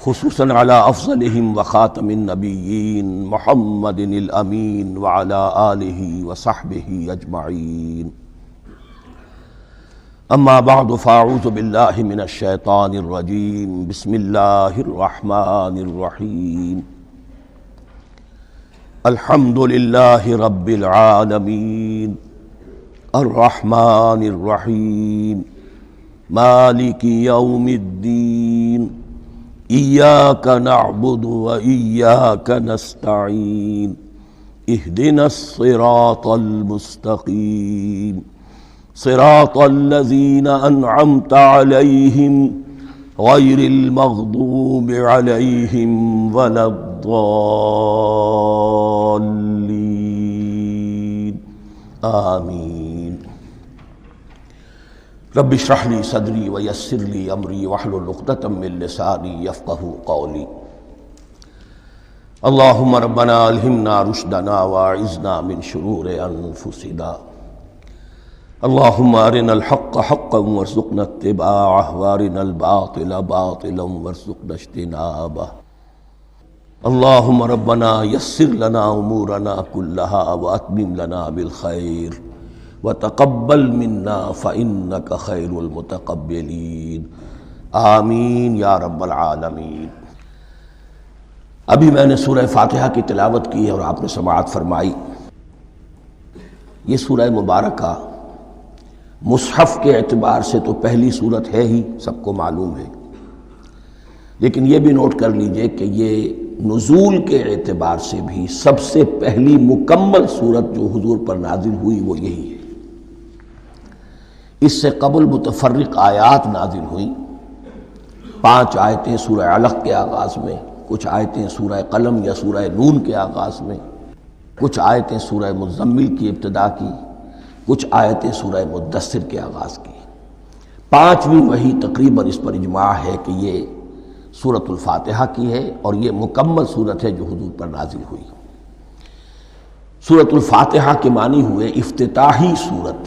خصوصاً على افضلهم وخاتم النبیین محمد الامین وعلى آلہ وصحبہ اجمعین. اما بعد فاعوذ باللہ من الشیطان الرجیم. بسم اللہ الرحمن الرحیم. الحمد للہ رب العالمین الرحمن الرحیم مالک یوم الدین. ایاک نعبد و ایاک نستعین. اہدنا الصراط المستقیم صراط الذین انعمت علیہم غیر المغضوب علیہم ولا الضالین. آمین. رب اشرح لی صدری ویسر لی امری واحلل عقدۃ من لسانی یفقہوا قولی. اللہم ربنا الہمنا رشدنا واعذنا من شرور انفسنا. اللہم ارنا الحق حقا وارزقنا اتباعہ وارنا الباطل باطلا وارزقنا اجتنابہ. اللہم ربنا یسر لنا امورنا کلہا واتمم لنا بالخیر وتقبل منا فإنک خیر المتقبلین. آمین یا رب العالمین. ابھی میں نے سورہ فاتحہ کی تلاوت کی اور آپ نے سماعت فرمائی. یہ سورہ مبارکہ مصحف کے اعتبار سے تو پہلی صورت ہے ہی، سب کو معلوم ہے، لیکن یہ بھی نوٹ کر لیجئے کہ یہ نزول کے اعتبار سے بھی سب سے پہلی مکمل صورت جو حضور پر نازل ہوئی وہ یہی ہے. اس سے قبل متفرق آیات نازل ہوئیں. 5 آیتیں سورہ علق کے آغاز میں، کچھ آیتیں سورہ قلم یا سورہ نون کے آغاز میں، کچھ آیتیں سورہ مزمل کی ابتدا کی، کچھ آیتیں سورہ مدثر کے آغاز کی. 5ویں وحی تقریباً اس پر اجماع ہے کہ یہ سورۃ الفاتحہ کی ہے اور یہ مکمل صورت ہے جو حضور پر نازل ہوئی. سورۃ الفاتحہ کے معنی ہوئے افتتاحی صورت.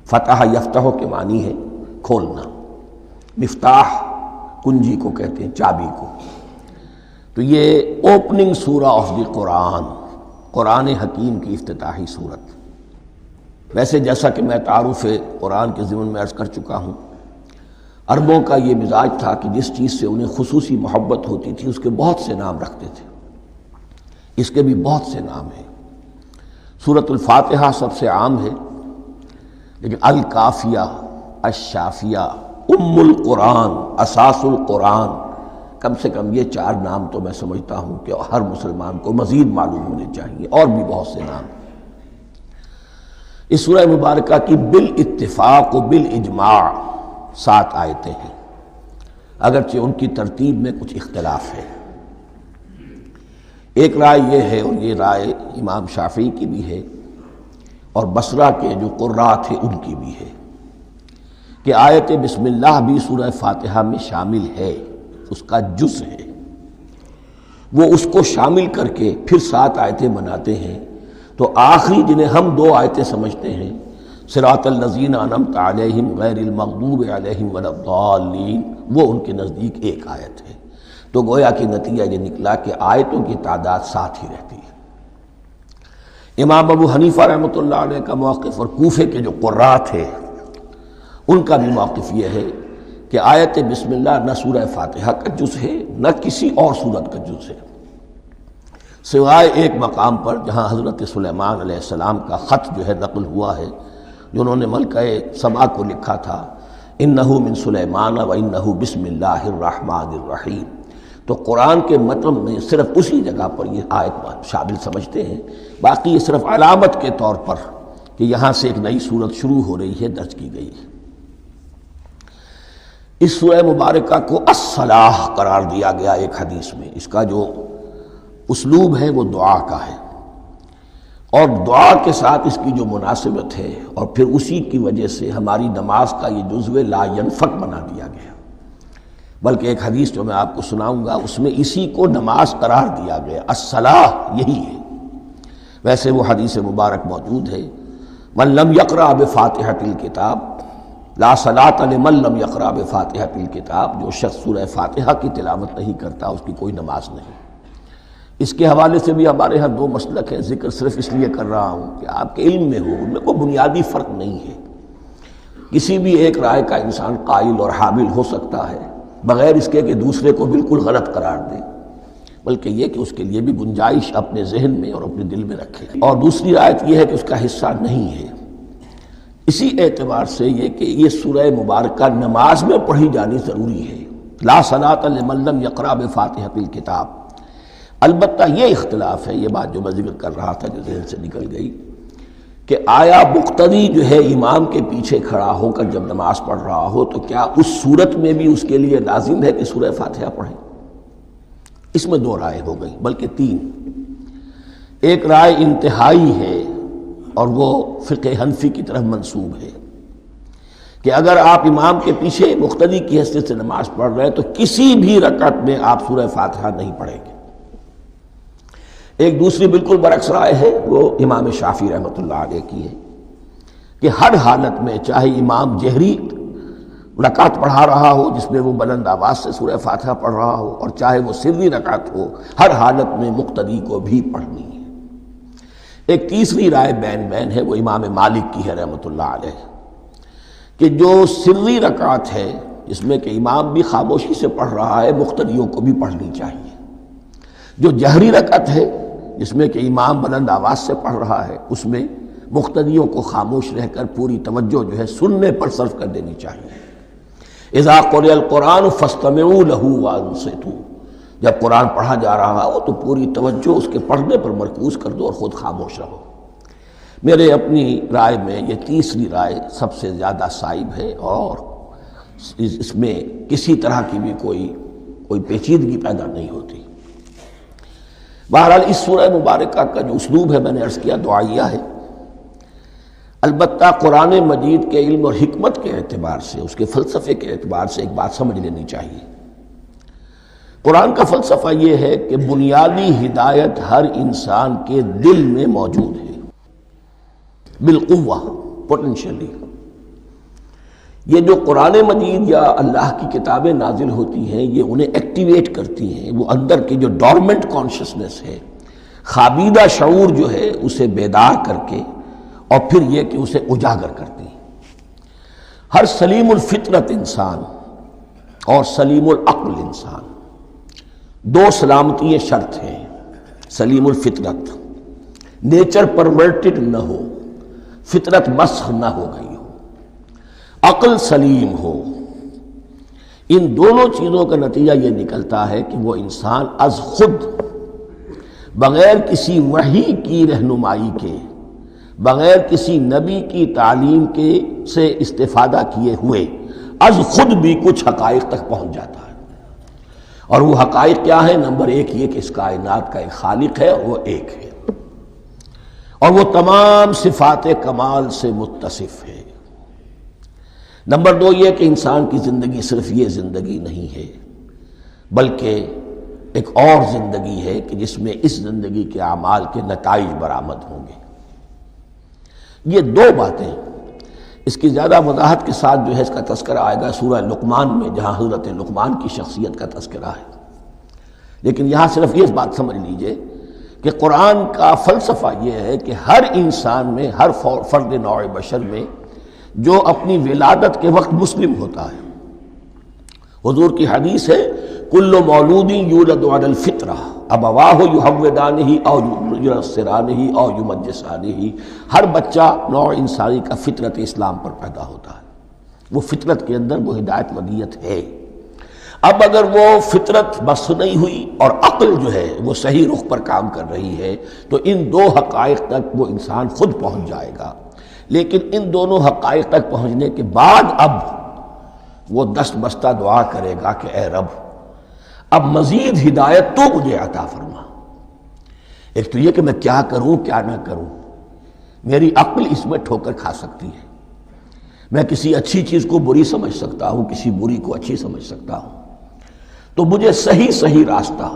فتح یفتح کے معنی ہے کھولنا. مفتاح کنجی کو کہتے ہیں، چابی کو. تو یہ اوپننگ سورہ آف دی قرآن، قرآن حکیم کی افتتاحی صورت. ویسے جیسا کہ میں تعارف قرآن کے ضمن میں عرض کر چکا ہوں، عربوں کا یہ مزاج تھا کہ جس چیز سے انہیں خصوصی محبت ہوتی تھی اس کے بہت سے نام رکھتے تھے. اس کے بھی بہت سے نام ہیں. سورۃ الفاتحہ سب سے عام ہے، لیکن الکافیہ، الشافیہ، ام القرآن، اساس القرآن، کم سے کم یہ 4 نام تو میں سمجھتا ہوں کہ ہر مسلمان کو مزید معلوم ہونے چاہیے. اور بھی بہت سے نام. اس سورہ مبارکہ کی بالاتفاق و بالاجماع 7 آیتیں ہیں، اگرچہ ان کی ترتیب میں کچھ اختلاف ہے. ایک رائے یہ ہے، اور یہ رائے امام شافعی کی بھی ہے اور بصرہ کے جو قراء تھے ان کی بھی ہے، کہ آیت بسم اللہ بھی سورہ فاتحہ میں شامل ہے، اس کا جز ہے. وہ اس کو شامل کر کے پھر 7 آیتیں بناتے ہیں. تو آخری جنہیں ہم 2 آیتیں سمجھتے ہیں، صراط الذین انعمت علیہم غیر المغضوب علیہم ولا الضالین، وہ ان کے نزدیک 1 آیت ہے. تو گویا کہ نتیجہ یہ نکلا کہ آیتوں کی تعداد 7 ہی رہتی ہے. امام ابو حنیفہ رحمۃ اللہ علیہ کا موقف اور کوفے کے جو قراء تھے ان کا بھی موقف یہ ہے کہ آیت بسم اللہ نہ سورہ فاتحہ کا جز ہے نہ کسی اور سورت کا جز ہے، سوائے ایک مقام پر جہاں حضرت سلیمان علیہ السلام کا خط جو ہے نقل ہوا ہے، جو انہوں نے ملکہ سبا کو لکھا تھا، انہ من سلیمان و انہ بسم اللہ الرحمن الرحیم. تو قرآن کے متن میں صرف اسی جگہ پر یہ آیت شامل سمجھتے ہیں، باقی یہ صرف علامت کے طور پر کہ یہاں سے ایک نئی صورت شروع ہو رہی ہے درج کی گئی ہے. اس سورہ مبارکہ کو الصلاح قرار دیا گیا ایک حدیث میں. اس کا جو اسلوب ہے وہ دعا کا ہے، اور دعا کے ساتھ اس کی جو مناسبت ہے، اور پھر اسی کی وجہ سے ہماری نماز کا یہ جزو لا ینفک بنا دیا گیا. بلکہ ایک حدیث جو میں آپ کو سناؤں گا اس میں اسی کو نماز قرار دیا گیا. الصلاح یہی ہے. ویسے وہ حدیث مبارک موجود ہے، من لم یقرأ بفاتحۃ الکتاب لا صلاۃ لمن لم یقرأ بفاتحۃ الکتاب، جو شخص سورہ فاتحہ کی تلاوت نہیں کرتا اس کی کوئی نماز نہیں۔ اس کے حوالے سے بھی ہمارے ہاں دو مسلک ہیں، ذکر صرف اس لیے کر رہا ہوں کہ آپ کے علم میں ہو، ان میں کوئی بنیادی فرق نہیں ہے۔ کسی بھی ایک رائے کا انسان قائل اور حامل ہو سکتا ہے بغیر اس کے کہ دوسرے کو بالکل غلط قرار دے، بلکہ یہ کہ اس کے لیے بھی گنجائش اپنے ذہن میں اور اپنے دل میں رکھے۔ اور دوسری آیت یہ ہے کہ اس کا حصہ نہیں ہے۔ اسی اعتبار سے یہ کہ یہ سورہ مبارکہ نماز میں پڑھی جانی ضروری ہے، لا صلاۃ لمن لم یقرأ بفاتحۃ الکتاب۔ البتہ یہ اختلاف ہے، یہ بات جو میں ذکر کر رہا تھا جو ذہن سے نکل گئی، کہ آیا مقتدی جو ہے امام کے پیچھے کھڑا ہو کر جب نماز پڑھ رہا ہو تو کیا اس صورت میں بھی اس کے لیے لازم ہے کہ سورہ فاتحہ پڑھے؟ اس میں دو رائے ہو گئی، بلکہ تین۔ ایک رائے انتہائی ہے اور وہ فقہ حنفی کی طرف منسوب ہے کہ اگر آپ امام کے پیچھے مقتدی کی حیثیت سے نماز پڑھ رہے ہیں تو کسی بھی رکعت میں آپ سورہ فاتحہ نہیں پڑھیں گے۔ ایک دوسری بالکل برعکس رائے ہے، وہ امام شافعی رحمۃ اللہ علیہ کی ہے کہ ہر حالت میں چاہے امام جہری رکعت پڑھا رہا ہو جس میں وہ بلند آواز سے سورہ فاتحہ پڑھ رہا ہو، اور چاہے وہ سری رکعت ہو، ہر حالت میں مقتدی کو بھی پڑھنی ہے۔ ایک تیسری رائے بین بین ہے، وہ امام مالک کی ہے رحمۃ اللہ علیہ، کہ جو سری رکعت ہے جس میں کہ امام بھی خاموشی سے پڑھ رہا ہے، مقتدیوں کو بھی پڑھنی چاہیے۔ جو جہری رکعت ہے جس میں کہ امام بلند آواز سے پڑھ رہا ہے، اس میں مقتدیوں کو خاموش رہ کر پوری توجہ جو ہے سننے پر صرف کر دینی چاہیے۔ اذا قرئ القرآن فاستمعوا له وانصتوا، جب قرآن پڑھا جا رہا ہو تو پوری توجہ اس کے پڑھنے پر مرکوز کر دو اور خود خاموش رہو۔ میرے اپنی رائے میں یہ تیسری رائے سب سے زیادہ صائب ہے اور اس میں کسی طرح کی بھی کوئی پیچیدگی پیدا نہیں ہوتی۔ بہرحال اس سورہ مبارکہ کا جو اسلوب ہے میں نے عرض کیا دعائیہ ہے، البتہ قرآن مجید کے علم اور حکمت کے اعتبار سے، اس کے فلسفے کے اعتبار سے ایک بات سمجھ لینی چاہیے۔ قرآن کا فلسفہ یہ ہے کہ بنیادی ہدایت ہر انسان کے دل میں موجود ہے، بالقوہ، پوٹینشلی۔ یہ جو قرآن مجید یا اللہ کی کتابیں نازل ہوتی ہیں یہ انہیں ایکٹیویٹ کرتی ہیں، وہ اندر کی جو ڈورمنٹ کانشسنس ہے، خوابیدہ شعور جو ہے اسے بیدار کر کے اور پھر یہ کہ اسے اجاگر کرتی ہیں۔ ہر سلیم الفطرت انسان اور سلیم العقل انسان، دو سلامتی شرط ہیں۔ سلیم الفطرت، نیچر پرورٹڈ نہ ہو، فطرت مسخ نہ ہو گئی ہو، عقل سلیم ہو۔ ان دونوں چیزوں کا نتیجہ یہ نکلتا ہے کہ وہ انسان از خود، بغیر کسی وحی کی رہنمائی کے، بغیر کسی نبی کی تعلیم کے سے استفادہ کیے ہوئے از خود بھی کچھ حقائق تک پہنچ جاتا ہے۔ اور وہ حقائق کیا ہیں؟ نمبر ایک یہ کہ اس کائنات کا ایک خالق ہے اور وہ ایک ہے، اور وہ تمام صفات کمال سے متصف ہے۔ نمبر دو یہ کہ انسان کی زندگی صرف یہ زندگی نہیں ہے بلکہ ایک اور زندگی ہے کہ جس میں اس زندگی کے اعمال کے نتائج برآمد ہوں گے۔ یہ دو باتیں، اس کی زیادہ وضاحت کے ساتھ جو ہے اس کا تذکرہ آئے گا سورہ لقمان میں، جہاں حضرت لقمان کی شخصیت کا تذکرہ ہے۔ لیکن یہاں صرف یہ بات سمجھ لیجئے کہ قرآن کا فلسفہ یہ ہے کہ ہر انسان میں، ہر فرد نوع بشر میں جو اپنی ولادت کے وقت مسلم ہوتا ہے، حضور کی حدیث ہے کل مولود یولد علی الفطرہ ابواہ یحودانہ او ینصرانہ او یمجسانہ، ہر بچہ نوع انسانی کا فطرت اسلام پر پیدا ہوتا ہے، وہ فطرت کے اندر وہ ہدایت ودیت ہے۔ اب اگر وہ فطرت بس نہیں ہوئی اور عقل جو ہے وہ صحیح رخ پر کام کر رہی ہے تو ان دو حقائق تک وہ انسان خود پہنچ جائے گا۔ لیکن ان دونوں حقائق تک پہنچنے کے بعد اب وہ دست بستہ دعا کرے گا کہ اے رب اب مزید ہدایت تو مجھے عطا فرما۔ ایک تو یہ کہ میں کیا کروں کیا نہ کروں، میری عقل اس میں ٹھوکر کھا سکتی ہے، میں کسی اچھی چیز کو بری سمجھ سکتا ہوں، کسی بری کو اچھی سمجھ سکتا ہوں، تو مجھے صحیح راستہ،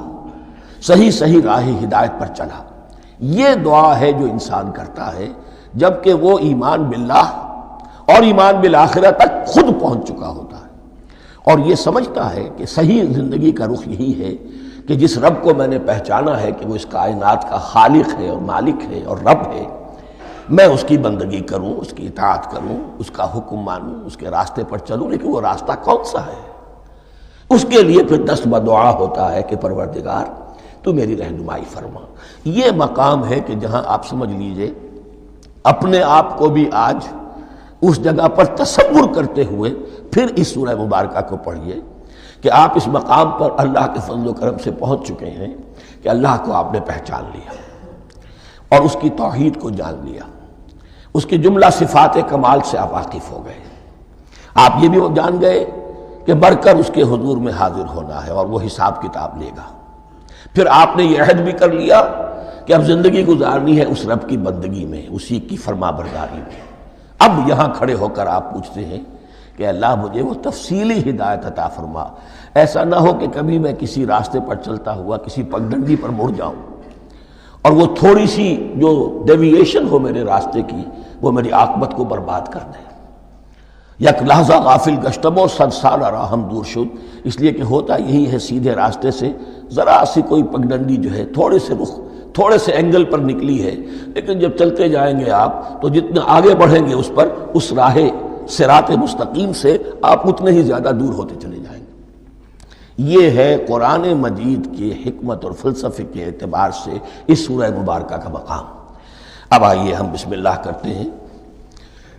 صحیح راہ ہدایت پر چلا۔ یہ دعا ہے جو انسان کرتا ہے جبکہ وہ ایمان باللہ اور ایمان بالآخرہ تک خود پہنچ چکا ہوتا ہے، اور یہ سمجھتا ہے کہ صحیح زندگی کا رخ یہی ہے کہ جس رب کو میں نے پہچانا ہے کہ وہ اس کائنات کا خالق ہے اور مالک ہے اور رب ہے، میں اس کی بندگی کروں، اس کی اطاعت کروں، اس کا حکم مانوں، اس کے راستے پر چلوں۔ لیکن وہ راستہ کون سا ہے؟ اس کے لیے پھر دست بدعا ہوتا ہے کہ پروردگار تو میری رہنمائی فرما۔ یہ مقام ہے کہ جہاں آپ سمجھ لیجئے اپنے آپ کو بھی آج اس جگہ پر تصور کرتے ہوئے پھر اس سورہ مبارکہ کو پڑھیے کہ آپ اس مقام پر اللہ کے فضل و کرم سے پہنچ چکے ہیں کہ اللہ کو آپ نے پہچان لیا اور اس کی توحید کو جان لیا، اس کی جملہ صفات کمال سے آپ واقف ہو گئے۔ آپ یہ بھی جان گئے کہ بڑھ کر اس کے حضور میں حاضر ہونا ہے اور وہ حساب کتاب لے گا۔ پھر آپ نے یہ عہد بھی کر لیا کہ اب زندگی گزارنی ہے اس رب کی بندگی میں، اسی کی فرما برداری میں۔ اب یہاں کھڑے ہو کر آپ پوچھتے ہیں کہ اللہ مجھے وہ تفصیلی ہدایت عطا فرما، ایسا نہ ہو کہ کبھی میں کسی راستے پر چلتا ہوا کسی پگڈنڈی پر مڑ جاؤں اور وہ تھوڑی سی جو ڈیوییشن ہو میرے راستے کی وہ میری عاقبت کو برباد کر دے۔ یک لحظہ غافل گشتم و صد سال راہم دور شد، اس لیے کہ ہوتا یہی ہے سیدھے راستے سے ذرا سی کوئی پگڈنڈی جو ہے تھوڑے سے اینگل پر نکلی ہے، لیکن جب چلتے جائیں گے آپ تو جتنے آگے بڑھیں گے اس پر، اس راہ صراط مستقیم سے آپ اتنے ہی زیادہ دور ہوتے چلے جائیں گے۔ یہ ہے قرآن مجید کی حکمت اور فلسفے کے اعتبار سے اس سورہ مبارکہ کا مقام۔ اب آئیے ہم بسم اللہ کرتے ہیں۔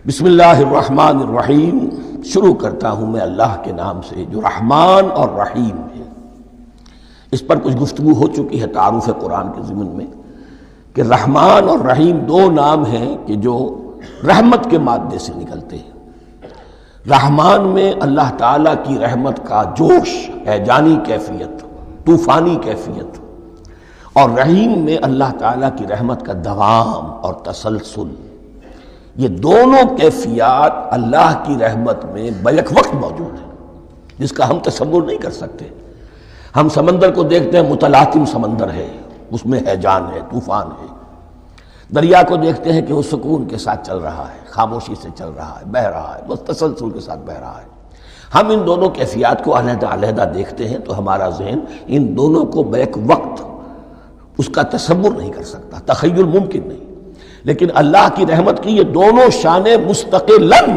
بسم اللہ الرحمن الرحیم، شروع کرتا ہوں میں اللہ کے نام سے جو رحمان اور رحیم ہے۔ اس پر کچھ گفتگو ہو چکی ہے تعارف قرآن کے ضمن میں کہ رحمان اور رحیم دو نام ہیں کہ جو رحمت کے مادے سے نکلتے ہیں۔ رحمان میں اللہ تعالیٰ کی رحمت کا جوش، ہیجانی کیفیت، طوفانی کیفیت، اور رحیم میں اللہ تعالیٰ کی رحمت کا دوام اور تسلسل۔ یہ دونوں کیفیات اللہ کی رحمت میں بیک وقت موجود ہیں، جس کا ہم تصور نہیں کر سکتے۔ ہم سمندر کو دیکھتے ہیں، متلاطم سمندر ہے، اس میں ہیجان ہے، طوفان ہے۔ دریا کو دیکھتے ہیں کہ وہ سکون کے ساتھ چل رہا ہے، خاموشی سے چل رہا ہے، بہہ رہا ہے، بس تسلسل کے ساتھ بہہ رہا ہے۔ ہم ان دونوں کیفیات کو علیحدہ علیحدہ دیکھتے ہیں تو ہمارا ذہن ان دونوں کو بیک وقت اس کا تصور نہیں کر سکتا، تخیل ممکن نہیں۔ لیکن اللہ کی رحمت کی یہ دونوں شانیں مستقلاً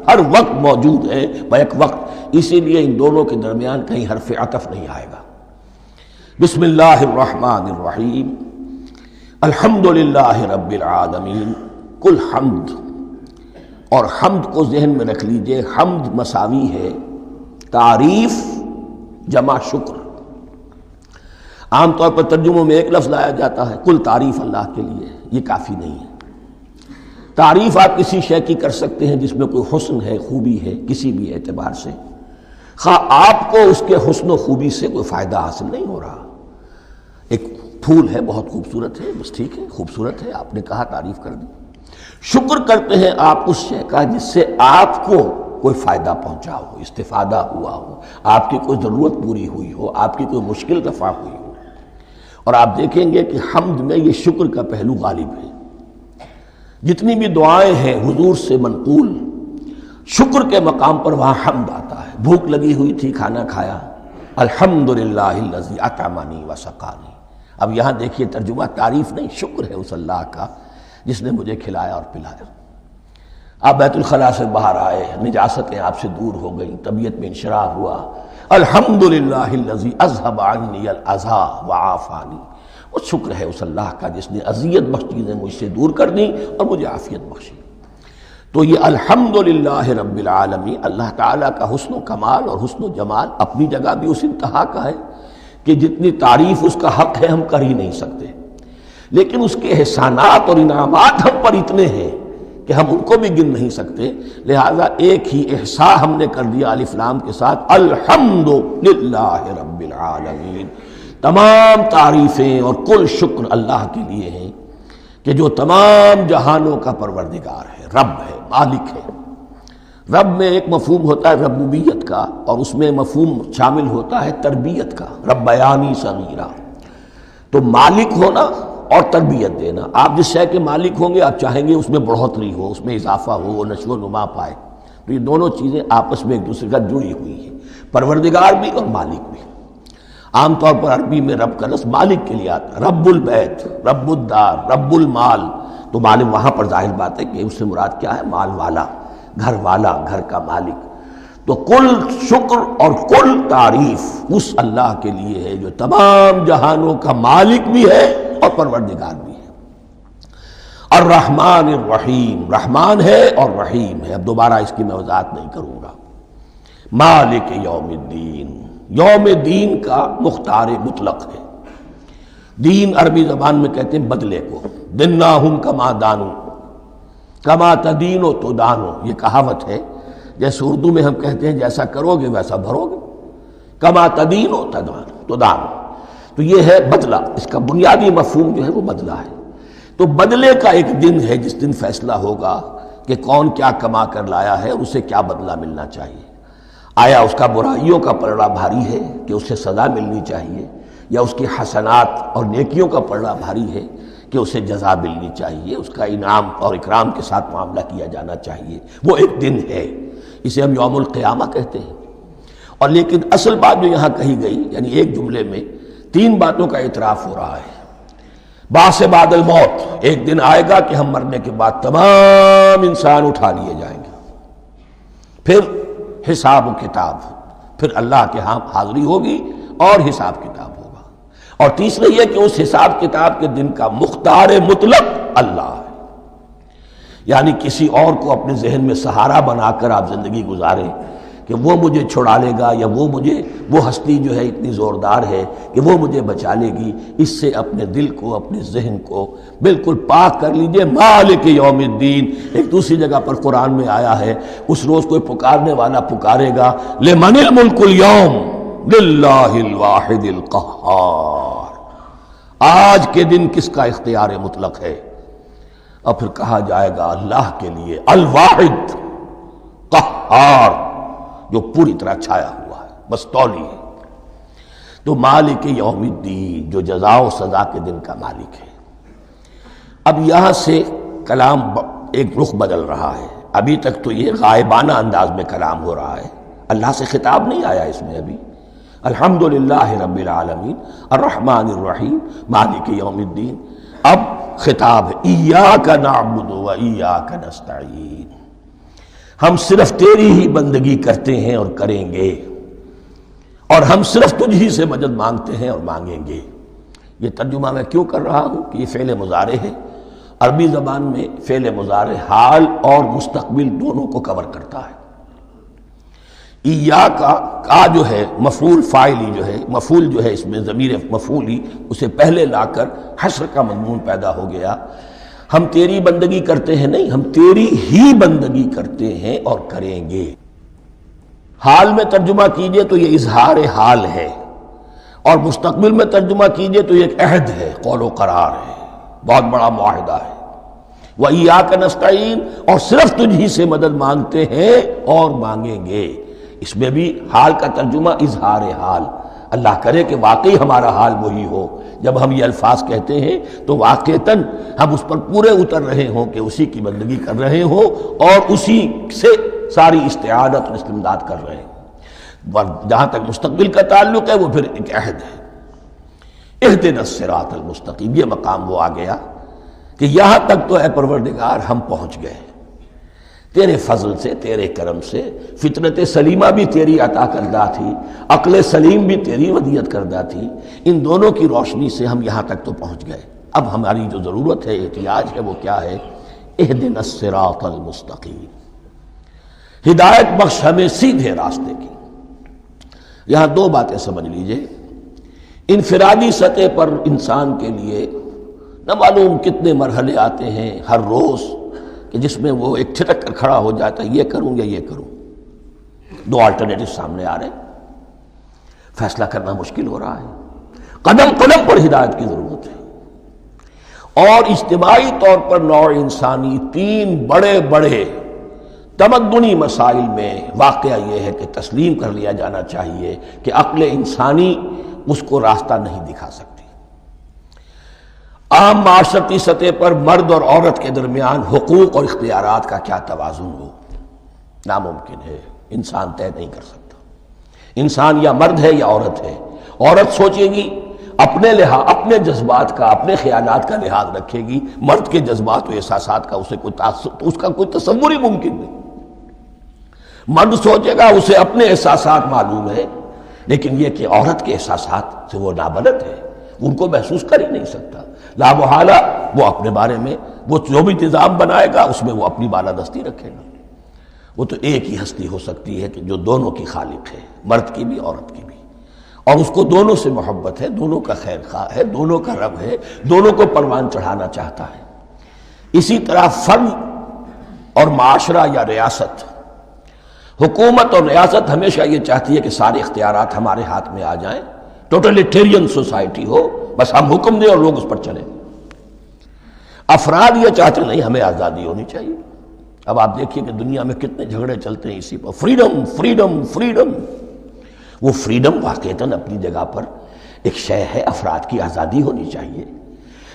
ہر وقت موجود ہیں بیک وقت، اسی لیے ان دونوں کے درمیان کہیں حرف عطف نہیں آئے گا۔ بسم اللہ الرحمن الرحیم، الحمد للہ رب العالمین۔ کل حمد، اور حمد کو ذہن میں رکھ لیجئے، حمد مساوی ہے تعریف جمع شکر۔ عام طور پر ترجموں میں ایک لفظ لایا جاتا ہے، کل تعریف اللہ کے لیے، یہ کافی نہیں ہے۔ تعریف آپ کسی شے کی کر سکتے ہیں جس میں کوئی حسن ہے، خوبی ہے، کسی بھی اعتبار سے، خواہ آپ کو اس کے حسن و خوبی سے کوئی فائدہ حاصل نہیں ہو رہا۔ ایک پھول ہے، بہت خوبصورت ہے، بس ٹھیک ہے، خوبصورت ہے، آپ نے کہا، تعریف کر دی۔ شکر کرتے ہیں آپ اس شے کا جس سے آپ کو کوئی فائدہ پہنچا ہو، استفادہ ہوا ہو، آپ کی کوئی ضرورت پوری ہوئی ہو، آپ کی کوئی مشکل رفع ہوئی ہو۔ اور آپ دیکھیں گے کہ حمد میں یہ شکر کا پہلو غالب ہے۔ جتنی بھی دعائیں ہیں حضور سے منقول، شکر کے مقام پر وہاں حمد آتا ہے۔ بھوک لگی ہوئی تھی، کھانا کھایا، الحمدللہ الذی اطعمنی وسقانی۔ اب یہاں دیکھیے ترجمہ تعریف نہیں، شکر ہے اس اللہ کا جس نے مجھے کھلایا اور پلایا۔ آپ بیت الخلاء سے باہر آئے، نجاستیں آپ سے دور ہو گئیں، طبیعت میں انشراح ہوا، الحمدللہ الذی اذھب عنی الاذی وعافانی۔ وہ شکر ہے اس اللہ کا جس نے اذیت بخش چیزیں مجھ سے دور کر دیں اور مجھے عافیت بخشی۔ تو یہ الحمدللہ رب العالمین، اللہ تعالیٰ کا حسن و کمال اور حسن و جمال اپنی جگہ بھی اس انتہا کا ہے کہ جتنی تعریف اس کا حق ہے ہم کر ہی نہیں سکتے، لیکن اس کے احسانات اور انعامات ہم پر اتنے ہیں کہ ہم ان کو بھی گن نہیں سکتے۔ لہذا ایک ہی احصاء ہم نے کر دیا الف لام کے ساتھ، الحمدللہ رب العالمین۔ تمام تعریفیں اور کل شکر اللہ کے لیے ہیں کہ جو تمام جہانوں کا پروردگار ہے، رب ہے، مالک ہے۔ رب میں ایک مفہوم ہوتا ہے ربوبیت کا، اور اس میں مفہوم شامل ہوتا ہے تربیت کا، ربیانی صغیرہ۔ تو مالک ہونا اور تربیت دینا۔ آپ جس شے کے مالک ہوں گے آپ چاہیں گے اس میں بڑھوتری ہو، اس میں اضافہ ہو، وہ نشو و نما پائے۔ تو یہ دونوں چیزیں آپس میں ایک دوسرے کا جڑی ہوئی ہیں، پروردگار بھی اور مالک بھی۔ عام طور پر عربی میں رب کا لفظ مالک کے لیے آتا ہے، رب البیت، رب الدار، رب المال، تو مالک وہاں پر ظاہر بات ہے کہ اس سے مراد کیا ہے؟ مال والا، گھر والا، گھر کا مالک۔ تو کل شکر اور کل تعریف اس اللہ کے لیے ہے جو تمام جہانوں کا مالک بھی ہے اور پروردگار بھی ہے۔ الرحمن الرحیم، رحمان ہے اور رحیم ہے۔ اب دوبارہ اس کی میں وضاحت نہیں کروں گا۔ مالک یوم الدین، یوم دین کا مختار مطلق ہے۔ دین عربی زبان میں کہتے ہیں بدلے کو، دناہم کما دانو، کما تدینو تو دانو، یہ کہاوت ہے۔ جیسے اردو میں ہم کہتے ہیں جیسا کرو گے ویسا بھرو گے، کما تدینو تو دانو، تو یہ ہے بدلہ۔ اس کا بنیادی مفہوم جو ہے وہ بدلہ ہے۔ تو بدلے کا ایک دن ہے جس دن فیصلہ ہوگا کہ کون کیا کما کر لایا ہے اور اسے کیا بدلہ ملنا چاہیے۔ آیا اس کا برائیوں کا پلڑا بھاری ہے کہ اسے سزا ملنی چاہیے، یا اس کی حسنات اور نیکیوں کا پلڑا بھاری ہے کہ اسے جزا ملنی چاہیے، اس کا انعام اور اکرام کے ساتھ معاملہ کیا جانا چاہیے۔ وہ ایک دن ہے، اسے ہم یوم القیامہ کہتے ہیں۔ اور لیکن اصل بات جو یہاں کہی گئی، یعنی ایک جملے میں تین باتوں کا اعتراف ہو رہا ہے۔ بعث بعد الموت، ایک دن آئے گا کہ ہم مرنے کے بعد تمام انسان اٹھا لیے جائیں گے۔ پھر حساب و کتاب، پھر اللہ کے ہاں حاضری ہوگی اور حساب کتاب ہوگا۔ اور تیسرا یہ کہ اس حساب کتاب کے دن کا مختار مطلق اللہ ہے، یعنی کسی اور کو اپنے ذہن میں سہارا بنا کر آپ زندگی گزاریں کہ وہ مجھے چھڑا لے گا، یا وہ ہستی جو ہے اتنی زوردار ہے کہ وہ مجھے بچا لے گی، اس سے اپنے دل کو، اپنے ذہن کو بالکل پاک کر لیجئے۔ مالک یوم الدین، ایک دوسری جگہ پر قرآن میں آیا ہے، اس روز کوئی پکارنے والا پکارے گا لمن الملک اليوم للہ الواحد القہار، آج کے دن کس کا اختیار مطلق ہے؟ اور پھر کہا جائے گا اللہ کے لیے، الواحد قہار، جو پوری طرح چھایا ہوا ہے، بس تولی ہے۔ تو مالک یوم الدین، جو جزا و سزا کے دن کا مالک ہے۔ اب یہاں سے کلام ایک رخ بدل رہا ہے۔ ابھی تک تو یہ غائبانہ انداز میں کلام ہو رہا ہے، اللہ سے خطاب نہیں آیا اس میں ابھی۔ الحمدللہ رب العالمین الرحمن الرحیم مالک یوم الدین، اب خطاب ہے ایاک نعبد و ایاک نستعین، ہم صرف تیری ہی بندگی کرتے ہیں اور کریں گے، اور ہم صرف تجھ ہی سے مدد مانگتے ہیں اور مانگیں گے۔ یہ ترجمہ میں کیوں کر رہا ہوں کہ یہ فعل مضارع ہے۔ عربی زبان میں فعل مضارع حال اور مستقبل دونوں کو کور کرتا ہے۔ ایاک کا جو ہے مفعول فاعلی جو ہے، مفعول جو ہے اس میں ضمیر مفعولی، اسے پہلے لا کر حشر کا مضمون پیدا ہو گیا۔ ہم تیری بندگی کرتے ہیں نہیں، ہم تیری ہی بندگی کرتے ہیں اور کریں گے۔ حال میں ترجمہ کیجئے تو یہ اظہار حال ہے، اور مستقبل میں ترجمہ کیجئے تو یہ ایک عہد ہے، قول و قرار ہے، بہت بڑا معاہدہ ہے۔ وَإِيَّاكَ نَسْتَعِينُ، اور صرف تجھ ہی سے مدد مانگتے ہیں اور مانگیں گے۔ اس میں بھی حال کا ترجمہ اظہار حال، اللہ کرے کہ واقعی ہمارا حال وہی ہو، جب ہم یہ الفاظ کہتے ہیں تو واقعتاً ہم اس پر پورے اتر رہے ہوں کہ اسی کی بندگی کر رہے ہوں اور اسی سے ساری استعانت اور استمداد کر رہے ہیں۔ جہاں تک مستقبل کا تعلق ہے وہ پھر ایک عہد ہے، اہدنا الصراط المستقیم، یہ مقام وہ آ گیا کہ یہاں تک تو اے پروردگار ہم پہنچ گئے تیرے فضل سے، تیرے کرم سے۔ فطرت سلیمہ بھی تیری عطا کردہ تھی، عقل سلیم بھی تیری ودیعت کردہ تھی، ان دونوں کی روشنی سے ہم یہاں تک تو پہنچ گئے۔ اب ہماری جو ضرورت ہے، احتیاج ہے، وہ کیا ہے؟ اہدنا الصراط المستقیم، ہدایت بخش ہمیں سیدھے راستے کی۔ یہاں دو باتیں سمجھ لیجئے۔ انفرادی سطح پر انسان کے لیے نہ معلوم کتنے مرحلے آتے ہیں ہر روز کہ جس میں وہ ایک چھٹک کر کھڑا ہو جاتا ہے، یہ کروں یا یہ کروں، دو آلٹرنیٹو سامنے آ رہے ہیں، فیصلہ کرنا مشکل ہو رہا ہے۔ قدم قدم پر ہدایت کی ضرورت ہے۔ اور اجتماعی طور پر نوع انسانی تین بڑے بڑے تمدنی مسائل میں واقعہ یہ ہے کہ تسلیم کر لیا جانا چاہیے کہ عقل انسانی اس کو راستہ نہیں دکھا سکتی۔ عام معاشرتی سطح پر مرد اور عورت کے درمیان حقوق اور اختیارات کا کیا توازن ہو، ناممکن ہے، انسان طے نہیں کر سکتا۔ انسان یا مرد ہے یا عورت ہے۔ عورت سوچے گی اپنے اپنے جذبات کا، اپنے خیالات کا لحاظ رکھے گی، مرد کے جذبات و احساسات کا اس کا کوئی تصور ہی ممکن نہیں۔ مرد سوچے گا اسے اپنے احساسات معلوم ہے، لیکن یہ کہ عورت کے احساسات سے وہ نابلد ہے، ان کو محسوس کر ہی نہیں سکتا۔ لا محالہ وہ اپنے بارے میں وہ جو بھی نظام بنائے گا اس میں وہ اپنی بالادستی رکھے گا۔ وہ تو ایک ہی ہستی ہو سکتی ہے کہ جو دونوں کی خالق ہے، مرد کی بھی عورت کی بھی، اور اس کو دونوں سے محبت ہے، دونوں کا خیر خواہ ہے، دونوں کا رب ہے، دونوں کو پروان چڑھانا چاہتا ہے۔ اسی طرح فرد اور معاشرہ یا ریاست، حکومت اور ریاست ہمیشہ یہ چاہتی ہے کہ سارے اختیارات ہمارے ہاتھ میں آ جائیں، ٹوٹلیٹیرین سوسائٹی ہو، بس ہم حکم دیں اور لوگ اس پر چلیں۔ افراد یہ چاہتے نہیں، ہمیں آزادی ہونی چاہیے۔ اب آپ دیکھیے کہ دنیا میں کتنے جھگڑے چلتے ہیں اسی پر، فریڈم فریڈم فریڈم۔ وہ فریڈم واقعتاً اپنی جگہ پر ایک شے ہے، افراد کی آزادی ہونی چاہیے،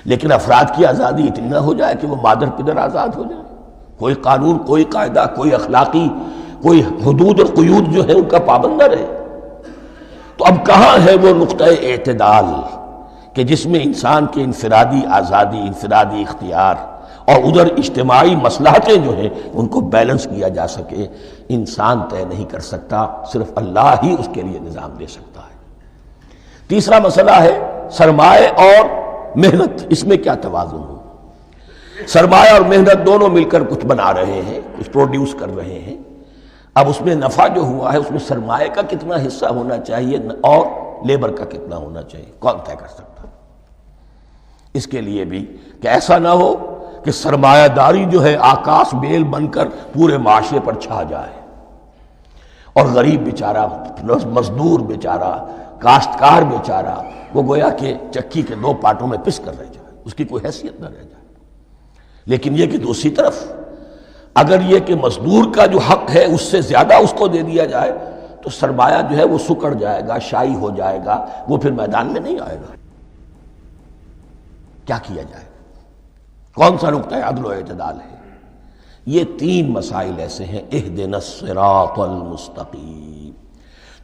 لیکن افراد کی آزادی اتنی نہ ہو جائے کہ وہ مادر پدر آزاد ہو جائے، کوئی قانون، کوئی قاعدہ، کوئی اخلاقی کوئی حدود اور قیود جو ہے ان کا پابند نہ رہے۔ تو اب کہاں ہے وہ نقطہ اعتدال کہ جس میں انسان کے انفرادی آزادی، انفرادی اختیار اور ادھر اجتماعی مصلحتیں جو ہیں ان کو بیلنس کیا جا سکے؟ انسان طے نہیں کر سکتا، صرف اللہ ہی اس کے لیے نظام دے سکتا ہے۔ تیسرا مسئلہ ہے سرمایہ اور محنت، اس میں کیا توازن ہو؟ سرمایہ اور محنت دونوں مل کر کچھ بنا رہے ہیں، کچھ پروڈیوس کر رہے ہیں۔ اب اس میں نفع جو ہوا ہے اس میں سرمایہ کا کتنا حصہ ہونا چاہیے اور لیبر کا کتنا ہونا چاہیے، کون طے کر سکتا؟ اس کے لیے بھی کہ ایسا نہ ہو کہ سرمایہ داری جو ہے آکاش بیل بن کر پورے معاشرے پر چھا جائے، اور غریب بیچارہ، مزدور بیچارہ، کاشتکار بیچارہ وہ گویا کہ چکی کے دو پارٹوں میں پس کر رہ جائے، اس کی کوئی حیثیت نہ رہ جائے۔ لیکن یہ کہ دوسری طرف اگر یہ کہ مزدور کا جو حق ہے اس سے زیادہ اس کو دے دیا جائے تو سرمایہ جو ہے وہ سکڑ جائے گا، شائی ہو جائے گا، وہ پھر میدان میں نہیں آئے گا۔ کیا کیا جائے؟ کون سا نقطہ عدل و اعتدال ہے؟ یہ تین مسائل ایسے ہیں، اہدنا الصراط المستقیم۔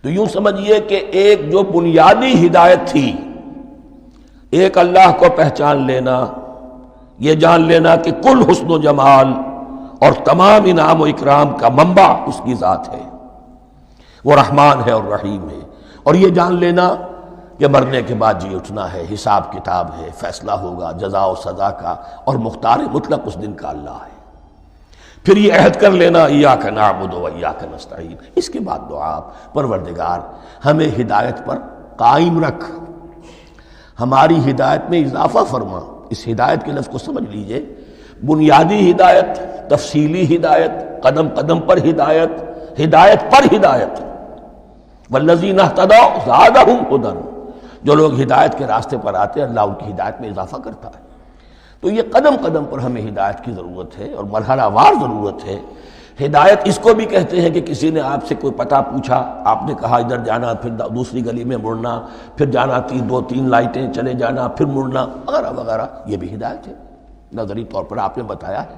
تو یوں سمجھیے کہ ایک جو بنیادی ہدایت تھی، ایک اللہ کو پہچان لینا، یہ جان لینا کہ کل حسن و جمال اور تمام انعام و اکرام کا منبع اس کی ذات ہے، وہ رحمان ہے اور رحیم ہے، اور یہ جان لینا کہ مرنے کے بعد جی اٹھنا ہے، حساب کتاب ہے، فیصلہ ہوگا جزا و سزا کا، اور مختار مطلق اس دن کا اللہ ہے۔ پھر یہ عہد کر لینا ایاک نعبد و ایاک نستعین۔ اس کے بعد دعا، پروردگار ہمیں ہدایت پر قائم رکھ، ہماری ہدایت میں اضافہ فرما۔ اس ہدایت کے لفظ کو سمجھ لیجئے، بنیادی ہدایت، تفصیلی ہدایت، قدم قدم پر ہدایت، ہدایت پر ہدایت۔ والذین اہتدوا زادہم ہدی، جو لوگ ہدایت کے راستے پر آتے ہیں اللہ ان کی ہدایت میں اضافہ کرتا ہے۔ تو یہ قدم قدم پر ہمیں ہدایت کی ضرورت ہے اور مرحلہ وار ضرورت ہے۔ ہدایت اس کو بھی کہتے ہیں کہ کسی نے آپ سے کوئی پتہ پوچھا، آپ نے کہا ادھر جانا، پھر دوسری گلی میں مڑنا، پھر جانا دو تین لائٹیں چلے جانا، پھر مڑنا، وغیرہ وغیرہ، یہ بھی ہدایت ہے۔ نظری طور پر آپ نے بتایا ہے۔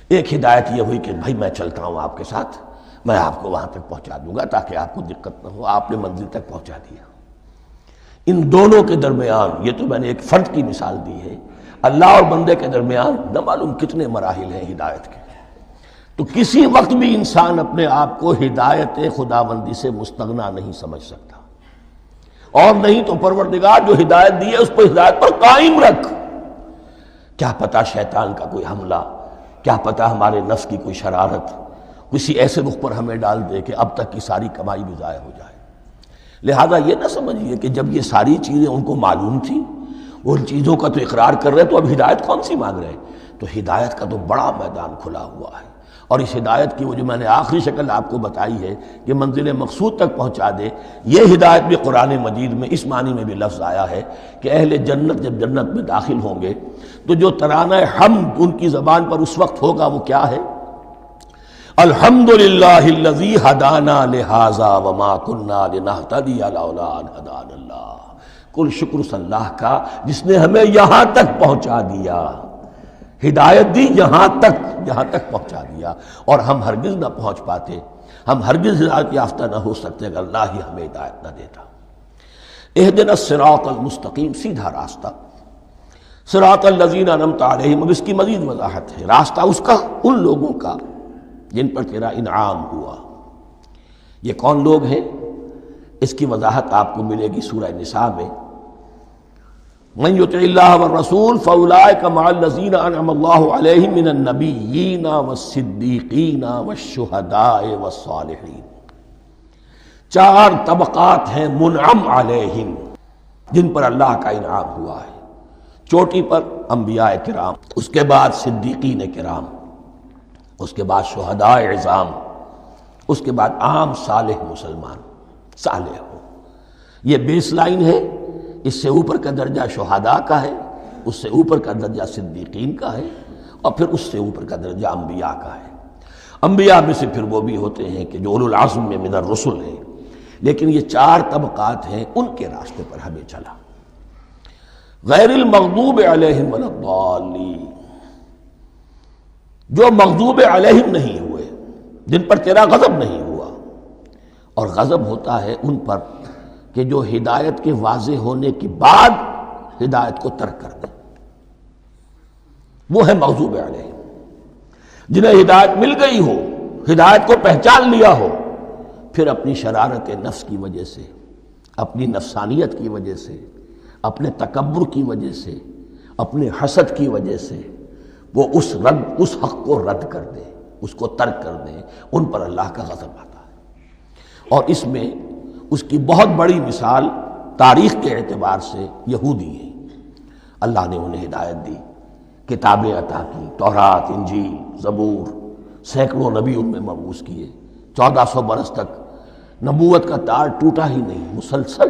ایک ہدایت یہ ہوئی کہ بھائی میں چلتا ہوں آپ کے ساتھ، میں آپ کو وہاں تک پہنچا دوں گا تاکہ آپ کو دقت نہ ہو، آپ نے منزل تک پہنچا دیا۔ ان دونوں کے درمیان، یہ تو میں نے ایک فرد کی مثال دی ہے، اللہ اور بندے کے درمیان نہ معلوم کتنے مراحل ہیں ہدایت کے۔ تو کسی وقت بھی انسان اپنے آپ کو ہدایت خداوندی سے مستغنا نہیں سمجھ سکتا، اور نہیں تو پروردگار جو ہدایت دی ہے اس پر ہدایت پر قائم رکھ۔ کیا پتہ شیطان کا کوئی حملہ، کیا پتہ ہمارے نفس کی کوئی شرارت کسی ایسے رخ پر ہمیں ڈال دے کہ اب تک کی ساری کمائی بھی ضائع ہو جائے۔ لہذا یہ نہ سمجھیے کہ جب یہ ساری چیزیں ان کو معلوم تھیں، ان چیزوں کا تو اقرار کر رہے تو اب ہدایت کون سی مانگ رہے؟ تو ہدایت کا تو بڑا میدان کھلا ہوا ہے، اور اس ہدایت کی وہ جو میں نے آخری شکل آپ کو بتائی ہے کہ منزل مقصود تک پہنچا دے، یہ ہدایت بھی قرآن مجید میں اس معنی میں بھی لفظ آیا ہے کہ اہل جنت جب جنت میں داخل ہوں گے تو جو ترانہ حمد ان کی زبان پر اس وقت ہوگا وہ کیا ہے؟ الحمدللہ الذی ہدانا لہذا وما کنا لنہتدی لولا ان ہدانا اللہ، کل شکر اس اللہ کا جس نے ہمیں یہاں تک پہنچا دیا، ہدایت دی یہاں تک پہنچا دیا، اور ہم ہرگز نہ پہنچ پاتے، ہم ہرگز ہدایت یافتہ نہ ہو سکتے اگر اللہ ہی ہمیں ہدایت نہ دیتا۔ اہدنا الصراط المستقیم، سیدھا راستہ، صراط الذین انعمت علیہم، اب اس کی مزید وضاحت ہے، راستہ اس کا ان لوگوں کا جن پر تیرا انعام ہوا۔ یہ کون لوگ ہیں؟ اس کی وضاحت آپ کو ملے گی سورہ نساء میں، من یطع اللہ والرسول فاولئک مع الذین انعم اللہ علیہم من النبیین والصدیقین والشہداء والصالحین۔ چار طبقات ہیں منعم علیہم، جن پر اللہ کا انعام ہوا ہے۔ چوٹی پر انبیاء کرام، اس کے بعد صدیقین کرام، اس کے بعد شہداء عظام، اس کے بعد عام صالح مسلمان، صالح ہو۔ یہ بیس لائن ہے، اس سے اوپر کا درجہ شہداء کا ہے، اس سے اوپر کا درجہ صدیقین کا ہے، اور پھر اس سے اوپر کا درجہ انبیاء کا ہے۔ انبیاء میں سے پھر وہ بھی ہوتے ہیں کہ جو اولو العزم میں من الرسل ہیں، لیکن یہ چار طبقات ہیں، ان کے راستے پر ہمیں چلا۔ غیر المغضوب علیہم ولا الضالین، جو مغضوب علیہم نہیں ہوئے، جن پر تیرا غضب نہیں ہوا، اور غضب ہوتا ہے ان پر کہ جو ہدایت کے واضح ہونے کے بعد ہدایت کو ترک کر دیں، وہ ہے مغضوب علیہم۔ جنہیں ہدایت مل گئی ہو، ہدایت کو پہچان لیا ہو، پھر اپنی شرارت نفس کی وجہ سے، اپنی نفسانیت کی وجہ سے، اپنے تکبر کی وجہ سے، اپنے حسد کی وجہ سے وہ اس حق کو رد کر دیں، اس کو ترک کر دیں، ان پر اللہ کا غضب آتا ہے۔ اور اس میں اس کی بہت بڑی مثال تاریخ کے اعتبار سے یہودی ہیں۔ اللہ نے انہیں ہدایت دی، کتابیں عطا کی، تورات، انجیل، زبور، سینکڑوں نبی ان میں مبعوث کیے، 1400 برس تک نبوت کا تار ٹوٹا ہی نہیں، مسلسل۔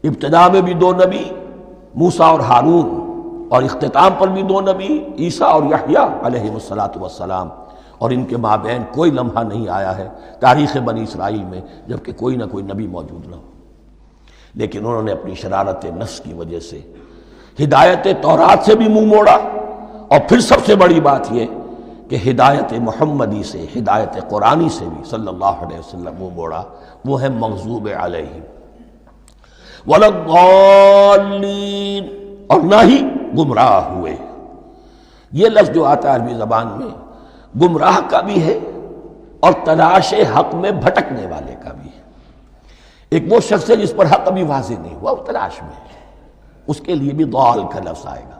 ابتدا میں بھی 2 نبی، موسیٰ اور ہارون، اور اختتام پر بھی 2 نبی، عیسیٰ اور یحییٰ علیہ السلام، اور ان کے مابین کوئی لمحہ نہیں آیا ہے تاریخ بنی اسرائیل میں جبکہ کوئی نہ کوئی نبی موجود نہ ہو۔ لیکن انہوں نے اپنی شرارت نفس کی وجہ سے ہدایت تورات سے بھی منہ موڑا، اور پھر سب سے بڑی بات یہ کہ ہدایت محمدی سے، ہدایت قرآنی سے بھی صلی اللہ علیہ وسلم منہ موڑا، وہ ہے مغضوب علیہم ولا الضالین، اور نہ ہی گمراہ ہوئے۔ یہ لفظ جو آتا ہے عربی زبان میں، گمراہ کا بھی ہے اور تلاش حق میں بھٹکنے والے کا بھی ہے۔ ایک وہ شخص ہے جس پر حق ابھی واضح نہیں ہوا، وہ تلاش میں ہے، اس کے لیے بھی ضال کا لفظ آئے گا۔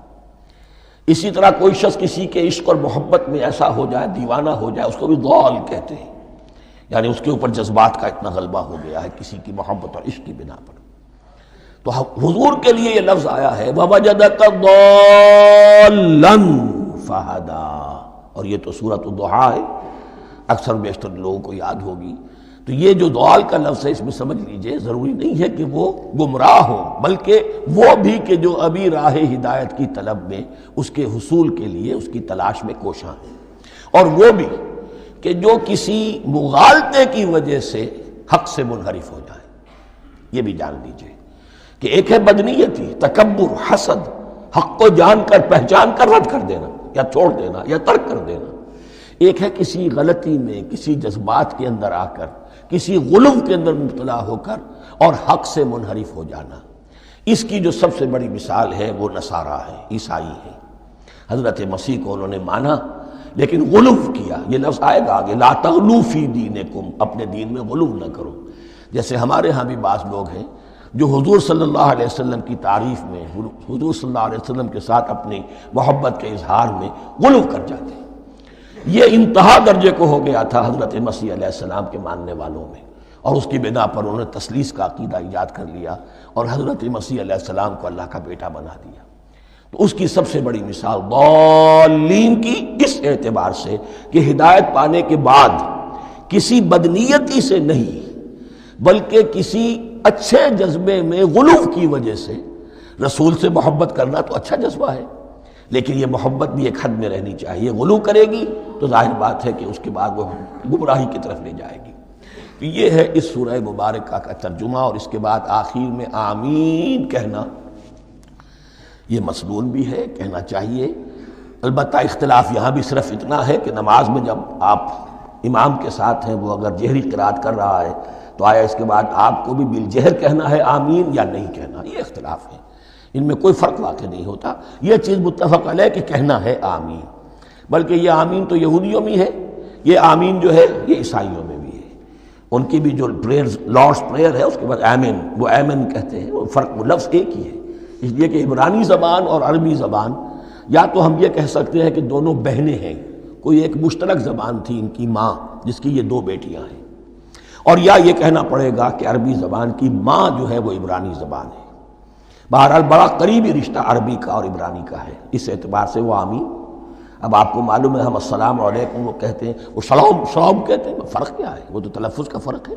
اسی طرح کوئی شخص کسی کے عشق اور محبت میں ایسا ہو جائے، دیوانہ ہو جائے، اس کو بھی ضال کہتے ہیں، یعنی اس کے اوپر جذبات کا اتنا غلبہ ہو گیا ہے کسی کی محبت اور عشق کی بنا پر۔ تو حضور کے لیے یہ لفظ آیا ہے وَوَجَدَكَ ضَالًّا فَهَدَىٰ، اور یہ تو سورۃ الضحیٰ ہے، اکثر بیشتر لوگوں کو یاد ہوگی۔ تو یہ جو ضال کا لفظ ہے، اس میں سمجھ لیجئے ضروری نہیں ہے کہ وہ گمراہ ہو، بلکہ وہ بھی کہ جو ابھی راہ ہدایت کی طلب میں، اس کے حصول کے لیے اس کی تلاش میں کوشاں ہیں، اور وہ بھی کہ جو کسی مغالطے کی وجہ سے حق سے منحرف ہو جائے۔ یہ بھی جان لیجئے کہ ایک ہے بدنیتی، تکبر، حسد، حق کو جان کر پہچان کر رد کر دینا یا چھوڑ دینا یا ترک کر دینا۔ ایک ہے کسی غلطی میں، کسی جذبات کے اندر آ کر، کسی غلو کے اندر مبتلا ہو کر اور حق سے منحرف ہو جانا۔ اس کی جو سب سے بڑی مثال ہے وہ نصارہ ہے، عیسائی ہے۔ حضرت مسیح کو انہوں نے مانا لیکن غلو کیا، یہ لفظ آئے گا آگے، لا تغلو فی دینکم، اپنے دین میں غلو نہ کرو۔ جیسے ہمارے ہاں بھی بعض لوگ ہیں جو حضور صلی اللہ علیہ وسلم کی تعریف میں، حضور صلی اللہ علیہ وسلم کے ساتھ اپنی محبت کے اظہار میں غلو کر جاتے ہیں۔ یہ انتہا درجے کو ہو گیا تھا حضرت مسیح علیہ السلام کے ماننے والوں میں، اور اس کی بنا پر انہوں نے تثلیث کا عقیدہ ایجاد کر لیا اور حضرت مسیح علیہ السلام کو اللہ کا بیٹا بنا دیا۔ تو اس کی سب سے بڑی مثال ضالین کی اس اعتبار سے کہ ہدایت پانے کے بعد کسی بدنیتی سے نہیں بلکہ کسی اچھے جذبے میں غلو کی وجہ سے، رسول سے محبت کرنا تو اچھا جذبہ ہے، لیکن یہ محبت بھی ایک حد میں رہنی چاہیے. غلو کرے گی تو ظاہر بات ہے کہ اس کے بعد وہ گمراہی کی طرف لے جائے گی. تو یہ ہے اس سورہ مبارکہ کا ترجمہ. اور اس کے بعد آخر میں آمین کہنا یہ مسنون بھی ہے، کہنا چاہیے. البتہ اختلاف یہاں بھی صرف اتنا ہے کہ نماز میں جب آپ امام کے ساتھ ہیں، وہ اگر جہری قرات کر رہا ہے تو آیا اس کے بعد آپ کو بھی بالجہر کہنا ہے آمین یا نہیں کہنا. یہ اختلاف ہے، ان میں کوئی فرق واقع نہیں ہوتا. یہ چیز متفق علیہ کہ کہنا ہے آمین. بلکہ یہ آمین تو یہودیوں میں ہے، یہ آمین جو ہے یہ عیسائیوں میں بھی ہے. ان کی بھی جو پریئر لارڈس پریئر ہے اس کے بعد آمین، وہ آمین کہتے ہیں. وہ فرق، وہ لفظ ایک ہی ہے. اس لیے کہ عبرانی زبان اور عربی زبان، یا تو ہم یہ کہہ سکتے ہیں کہ دونوں بہنیں ہیں، کوئی ایک مشترک زبان تھی ان کی ماں جس کی یہ دو بیٹیاں ہیں، اور یا یہ کہنا پڑے گا کہ عربی زبان کی ماں جو ہے وہ عبرانی زبان ہے. بہرحال بڑا قریبی رشتہ عربی کا اور عبرانی کا ہے، اس اعتبار سے وہ آمین. اب آپ کو معلوم ہے ہم السلام علیکم وہ کہتے ہیں، وہ سلام کہتے ہیں. فرق کیا ہے؟ وہ تو تلفظ کا فرق ہے.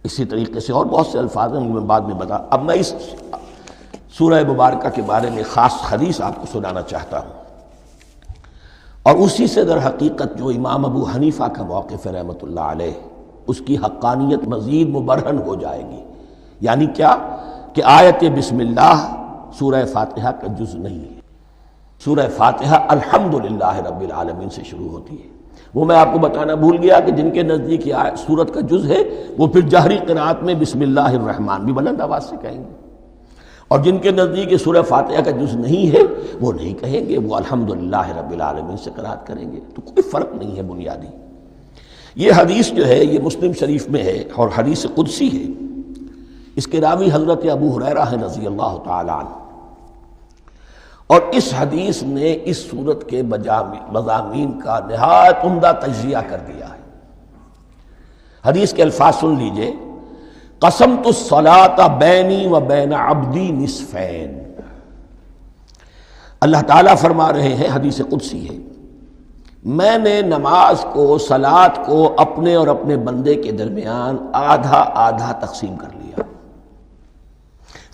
اسی طریقے سے اور بہت سے الفاظ ہیں، میں بعد میں بتا. اب میں اس سورہ مبارکہ کے بارے میں خاص حدیث آپ کو سنانا چاہتا ہوں، اور اسی سے در حقیقت جو امام ابو حنیفہ کا موقف ہے رحمۃ اللہ علیہ، اس کی حقانیت مزید مبرہن ہو جائے گی. یعنی کیا کہ آیت بسم اللہ سورہ فاتحہ کا جز نہیں ہے. سورہ فاتحہ الحمدللہ رب العالمین سے شروع ہوتی ہے. وہ میں آپ کو بتانا بھول گیا کہ جن کے نزدیک یہ سورت کا جز ہے وہ پھر جہری قرات میں بسم اللہ الرحمن بھی بلند آواز سے کہیں گے، اور جن کے نزدیک یہ سورہ فاتحہ کا جز نہیں ہے وہ نہیں کہیں گے، وہ الحمدللہ رب العالمین سے قرات کریں گے. تو کوئی فرق نہیں ہے بنیادی. یہ حدیث جو ہے یہ مسلم شریف میں ہے اور حدیث قدسی ہے. اس کے راوی حضرت ابو ہریرہ ہیں رضی اللہ تعالی عنہ، اور اس حدیث نے اس سورت کے مضامین کا نہایت عمدہ تجزیہ کر دیا ہے. حدیث کے الفاظ سن لیجئے. قسمت الصلاۃ بینی و بین عبدی نصفین. اللہ تعالیٰ فرما رہے ہیں، حدیث قدسی ہے، میں نے نماز کو، صلاۃ کو اپنے اور اپنے بندے کے درمیان آدھا آدھا تقسیم کر لیا.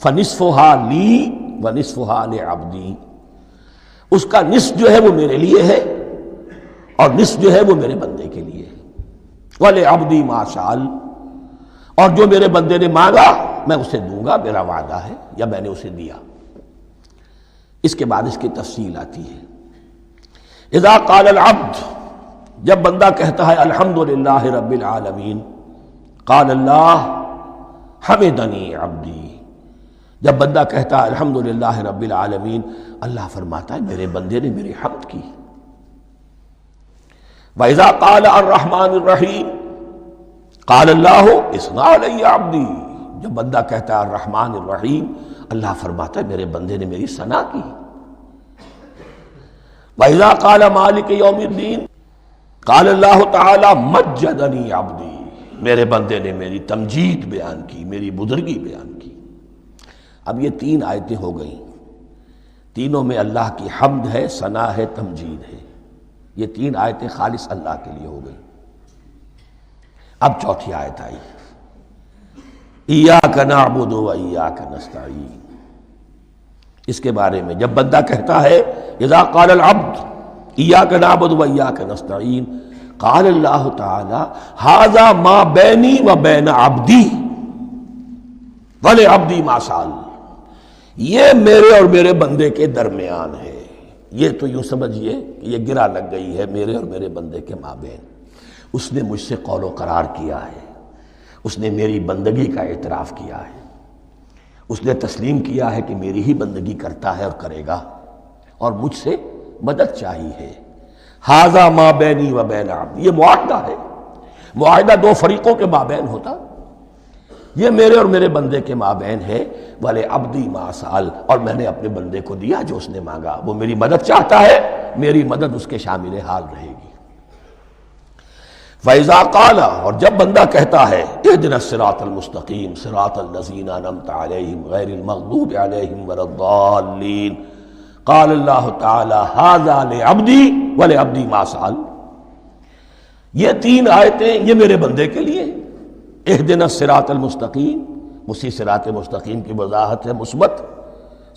فنصفها لی ونصفها لعبدی. اس کا نصف جو ہے وہ میرے لیے ہے اور نصف جو ہے وہ میرے بندے کے لیے ہے. ولعبدی ما سأل. اور جو میرے بندے نے مانگا میں اسے دوں گا، میرا وعدہ ہے یا میں نے اسے دیا. اس کے بعد اس کی تفصیل آتی ہے. اذا قال العبد، جب بندہ کہتا ہے الحمدللہ رب العالمین، قال اللہ حمدنی عبدی. جب بندہ کہتا ہے الحمدللہ رب العالمین، اللہ فرماتا ہے میرے بندے نے میری حمد کی. وَإِذَا قَالَ الرَّحْمَٰنِ الرَّحِيمِ قَالَ اللَّهُ اثْنَىٰ عَلَيَّ عَبْدِي. جب بندہ کہتا ہے الرحمن الرحیم، اللہ فرماتا ہے میرے بندے نے میری ثنا کی. وَإِذَا قَالَ مَالِكِ يَوْمِ الدِّينِ قَالَ اللَّهُ تَعَالَىٰ مَجَّدَنِي عَبْدِي. میرے بندے نے میری تمجید بیان کی، میری بزرگی بیان کی. اب یہ تین آیتیں ہو گئیں، تینوں میں اللہ کی حمد ہے، ثنا ہے، تمجید ہے. یہ تین آیتیں خالص اللہ کے لیے ہو گئیں. اب چوتھی آیت آئی، ایاک نعبد و ایاک نستعین. اس کے بارے میں جب بندہ کہتا ہے اذا قال العبد ایاک نعبد و ایاک نستعین، قال اللہ تعالی ھذا ما بینی و بین عبدی ولعبدی ما سأل. یہ میرے اور میرے بندے کے درمیان ہے. یہ تو یوں سمجھیے کہ یہ گرہ لگ گئی ہے میرے اور میرے بندے کے مابین. اس نے مجھ سے قول و قرار کیا ہے، اس نے میری بندگی کا اعتراف کیا ہے، اس نے تسلیم کیا ہے کہ میری ہی بندگی کرتا ہے اور کرے گا، اور مجھ سے مدد چاہیے ہے. ھذا ما بینی و بین عبدی. یہ معاہدہ ہے. معاہدہ دو فریقوں کے مابین ہوتا، یہ میرے اور میرے بندے کے مابین ہے. وَلِعَبْدِي مَا سَأَلَ. اور میں نے اپنے بندے کو دیا جو اس نے مانگا. وہ میری مدد چاہتا ہے، میری مدد اس کے شامل حال رہے گی. فَإِذَا قَالَ. اور جب بندہ کہتا ہے اهْدِنَا الصِّرَاطَ الْمُسْتَقِيمَ صِرَاطَ الَّذِينَ أَنْعَمْتَ عَلَيْهِمْ غَيْرِ الْمَغْضُوبِ عَلَيْهِمْ وَلَا الضَّالِّينَ قَالَ اللَّهُ تَعَالَى هَذَا لِعَبْدِي وَلِعَبْدِي مَا سَأَلَ. یہ تین آیتیں یہ میرے بندے کے لیے. اهْدِنَا الصِّرَاطَ الْمُسْتَقِيمَ، اسی صراط مستقیم کی وضاحت ہے مثبت.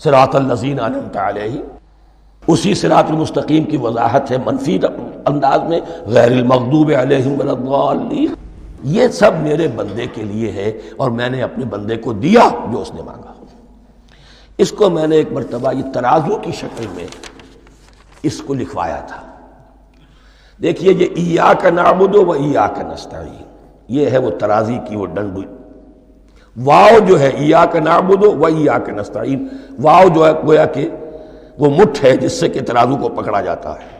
صراط الذین انعمت علیہم، اسی صراط المستقیم کی وضاحت ہے منفی انداز میں، غیر المغضوب علیہم ولا الضالین۔ یہ سب میرے بندے کے لیے ہے اور میں نے اپنے بندے کو دیا جو اس نے مانگا۔ اس کو میں نے ایک مرتبہ یہ ترازو کی شکل میں اس کو لکھوایا تھا۔ دیکھیے یہ ایاک نعبد و ایاک نستعین، یہ ہے وہ ترازی کی وہ ڈنڈ، واو جو ہے ایاک نعبد و ایاک نستعین، واو جو ہے گویا کہ وہ مٹھ ہے جس سے کہ ترازو کو پکڑا جاتا ہے۔